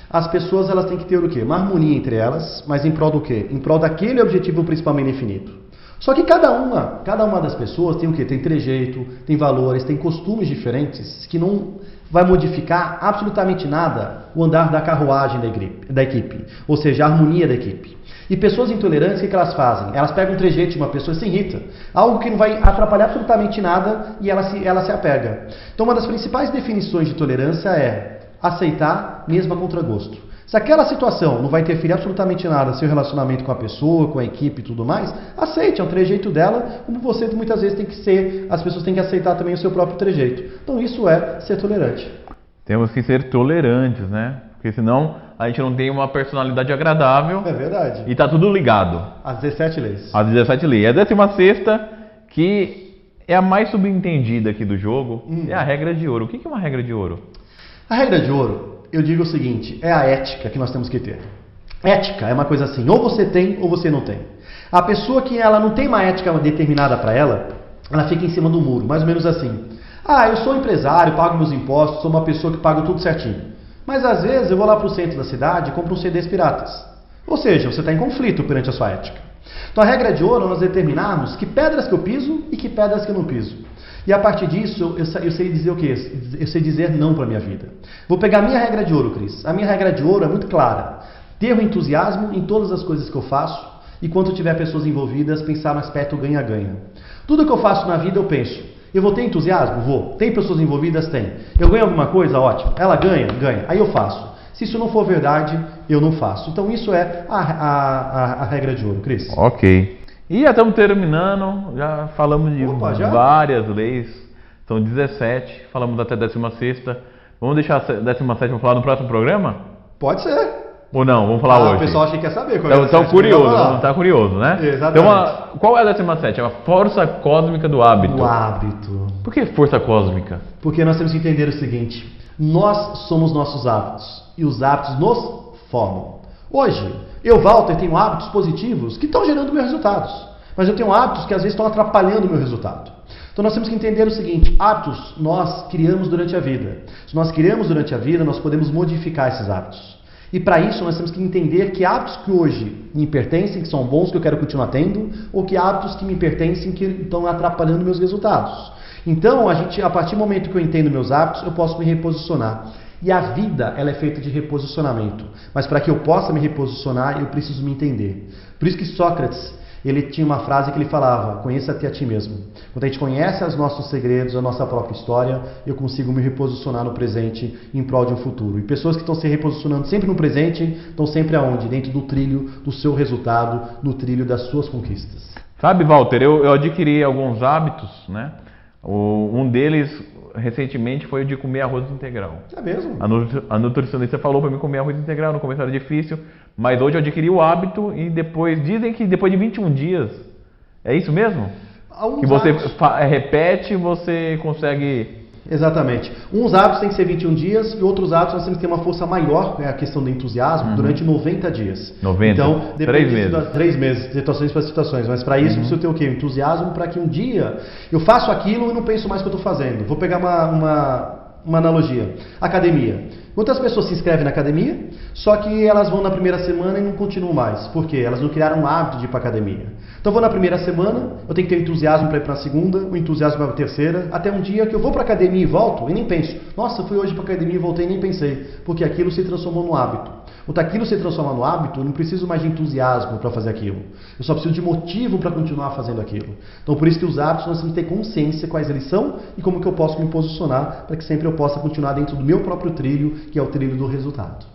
as pessoas elas têm que ter o quê? Uma harmonia entre elas, mas em prol do quê? Em prol daquele objetivo principalmente definido. Só que cada uma das pessoas tem o quê? Tem trejeito, tem valores, tem costumes diferentes que não vai modificar absolutamente nada o andar da carruagem da equipe, ou seja, a harmonia da equipe. E pessoas intolerantes, o que elas fazem? Elas pegam um trejeito de uma pessoa e se irrita. Algo que não vai atrapalhar absolutamente nada e ela se apega. Então uma das principais definições de tolerância é aceitar mesmo a contragosto. Se aquela situação não vai interferir absolutamente nada no seu relacionamento com a pessoa, com a equipe e tudo mais, aceite, é um trejeito dela, como você muitas vezes tem que ser, as pessoas têm que aceitar também o seu próprio trejeito. Então isso é ser tolerante. Temos que ser tolerantes, né? Porque senão a gente não tem uma personalidade agradável. É verdade. E tá tudo ligado. As 17 leis. As 17 leis. A 16ª, que é a mais subentendida aqui do jogo, é a regra de ouro. O que é uma regra de ouro? A regra de ouro, eu digo o seguinte, é a ética que nós temos que ter. Ética é uma coisa assim, ou você tem ou você não tem. A pessoa que ela não tem uma ética determinada para ela fica em cima do muro, mais ou menos assim. Eu sou empresário, pago meus impostos, sou uma pessoa que paga tudo certinho. Mas às vezes eu vou lá para o centro da cidade e compro uns CDs piratas. Ou seja, você está em conflito perante a sua ética. Então a regra de ouro é nós determinarmos que pedras que eu piso e que pedras que eu não piso. E a partir disso, eu sei dizer o quê? Eu sei dizer não para a minha vida. Vou pegar a minha regra de ouro, Cris. A minha regra de ouro é muito clara. Ter o entusiasmo em todas as coisas que eu faço e quando tiver pessoas envolvidas, pensar no aspecto ganha-ganha. Tudo que eu faço na vida eu penso, Eu vou ter entusiasmo? Vou. Tem pessoas envolvidas? Tem. Eu ganho alguma coisa? Ótimo. Ela ganha? Ganha. Aí eu faço. Se isso não for verdade, eu não faço. Então isso é a regra de ouro, Cris. Ok. E já estamos terminando, já falamos de várias leis, são 17, falamos até a 16ª. Vamos deixar a 17ª para falar no próximo programa? Pode ser. Ou não? Vamos falar hoje? O pessoal acha que quer saber. Estão curiosos, tá curioso, né? Exatamente. Então, qual é a 17ª? É a força cósmica do hábito. O hábito. Por que força cósmica? Porque nós temos que entender o seguinte, nós somos nossos hábitos e os hábitos nos formam. Hoje, eu, Walter, tenho hábitos positivos que estão gerando meus resultados, mas eu tenho hábitos que às vezes estão atrapalhando o meu resultado. Então nós temos que entender o seguinte, hábitos nós criamos durante a vida. Se nós criamos durante a vida, nós podemos modificar esses hábitos. E para isso nós temos que entender que hábitos que hoje me pertencem, que são bons, que eu quero continuar tendo, ou que hábitos que me pertencem, que estão atrapalhando meus resultados. Então, a partir do momento que eu entendo meus hábitos, eu posso me reposicionar. E a vida, ela é feita de reposicionamento. Mas para que eu possa me reposicionar, eu preciso me entender. Por isso que Sócrates, ele tinha uma frase que ele falava, conheça-te a ti mesmo. Quando a gente conhece os nossos segredos, a nossa própria história, eu consigo me reposicionar no presente em prol de um futuro. E pessoas que estão se reposicionando sempre no presente, estão sempre aonde? Dentro do trilho do seu resultado, no trilho das suas conquistas. Sabe, Walter, eu adquiri alguns hábitos, né? Um deles, recentemente, foi o de comer arroz integral. É mesmo? A nutricionista falou para mim comer arroz integral, no começo era difícil, mas hoje eu adquiri o hábito e dizem que depois de 21 dias, é isso mesmo? Que você repete, você consegue... Exatamente. Uns hábitos têm que ser 21 dias e outros hábitos nós temos que ter uma força maior, a questão do entusiasmo, durante 90 dias. 90? Então, depende 3 meses. 3 meses, situações para situações. Mas para isso, preciso ter o quê? O entusiasmo para que um dia eu faço aquilo e não penso mais o que eu estou fazendo. Vou pegar uma analogia. Academia. Muitas pessoas se inscrevem na academia, só que elas vão na primeira semana e não continuam mais. Por quê? Elas não criaram um hábito de ir para a academia. Então eu vou na primeira semana, eu tenho que ter entusiasmo para ir para a segunda, o entusiasmo para a terceira, até um dia que eu vou para a academia e volto e nem penso. Nossa, fui hoje para a academia e voltei e nem pensei. Porque aquilo se transformou no hábito. Quando aquilo se transforma no hábito, eu não preciso mais de entusiasmo para fazer aquilo. Eu só preciso de motivo para continuar fazendo aquilo. Então por isso que os hábitos nós temos que ter consciência quais eles são e como que eu posso me posicionar para que sempre eu possa continuar dentro do meu próprio trilho, que é o trilho do resultado.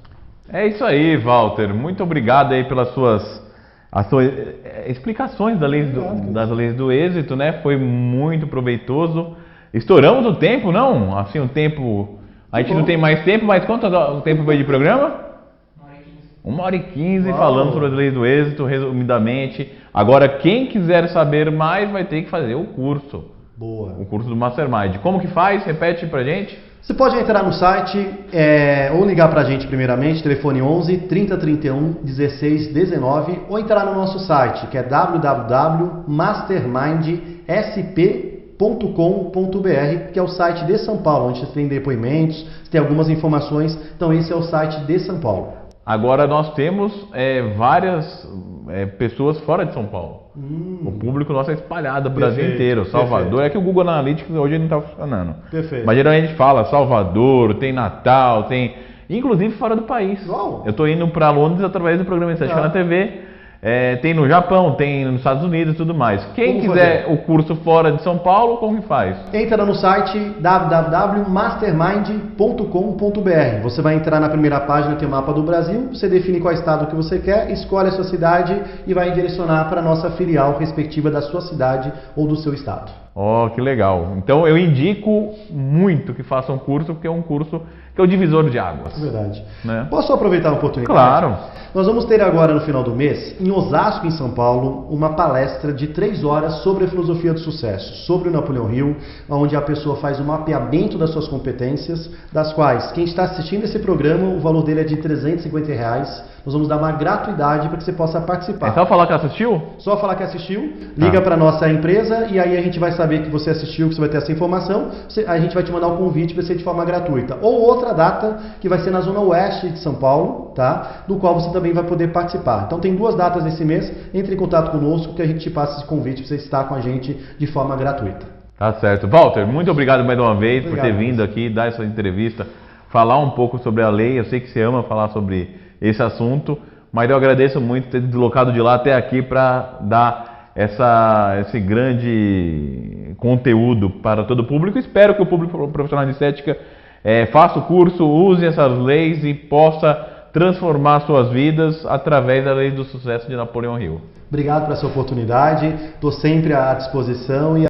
É isso aí, Walter. Muito obrigado aí pelas suas explicações das leis do êxito, né? Foi muito proveitoso. Estouramos o tempo, não? Assim, o tempo... A gente não tem mais tempo, mas quanto tempo foi de programa? 1h15 falando sobre as leis do êxito, resumidamente. Agora, quem quiser saber mais vai ter que fazer o curso. Boa. O curso do Mastermind. Como que faz? Repete pra gente. Você pode entrar no site ou ligar pra gente primeiramente, telefone 11 3031 1619, ou entrar no nosso site, que é www.mastermindsp.com.br, que é o site de São Paulo, onde você tem depoimentos, tem algumas informações. Então esse é o site de São Paulo. Agora nós temos várias pessoas fora de São Paulo. O público nosso é espalhado no Brasil inteiro. Salvador, é que o Google Analytics hoje não está funcionando. Perfeito. Mas geralmente a gente fala Salvador, tem Natal, tem... Inclusive fora do país. Uau. Eu estou indo para Londres através do programa Estética na TV. Tem no Japão, tem nos Estados Unidos e tudo mais. Quem quiser o curso fora de São Paulo, como que faz? Entra no site www.mastermind.com.br. Você vai entrar na primeira página, tem o mapa do Brasil, você define qual estado que você quer, escolhe a sua cidade e vai direcionar para a nossa filial respectiva da sua cidade ou do seu estado. Oh, que legal. Então eu indico muito que façam um curso, porque é um curso que é o divisor de águas. É verdade. Né? Posso aproveitar a oportunidade? Claro. Nós vamos ter agora no final do mês, em Osasco, em São Paulo, uma palestra de 3 horas sobre a filosofia do sucesso, sobre o Napoleão Hill, onde a pessoa faz um mapeamento das suas competências, das quais quem está assistindo esse programa, o valor dele é de R$350. Nós vamos dar uma gratuidade para que você possa participar. É só falar que assistiu? Só falar que assistiu, liga para a nossa empresa e aí a gente vai saber que você assistiu, que você vai ter essa informação, a gente vai te mandar um convite para ser de forma gratuita. Ou outra data, que vai ser na Zona Oeste de São Paulo, tá? Do qual você também vai poder participar. Então tem 2 datas nesse mês, entre em contato conosco que a gente te passa esse convite para você estar com a gente de forma gratuita. Tá certo. Walter, muito obrigado mais uma vez por ter vindo aqui, dar essa entrevista, falar um pouco sobre a lei. Eu sei que você ama falar sobre esse assunto, mas eu agradeço muito ter deslocado de lá até aqui para dar esse grande conteúdo para todo o público. Espero que o público profissional de estética faça o curso, use essas leis e possa transformar suas vidas através da lei do sucesso de Napoleão Hill. Obrigado por essa oportunidade, estou sempre à disposição e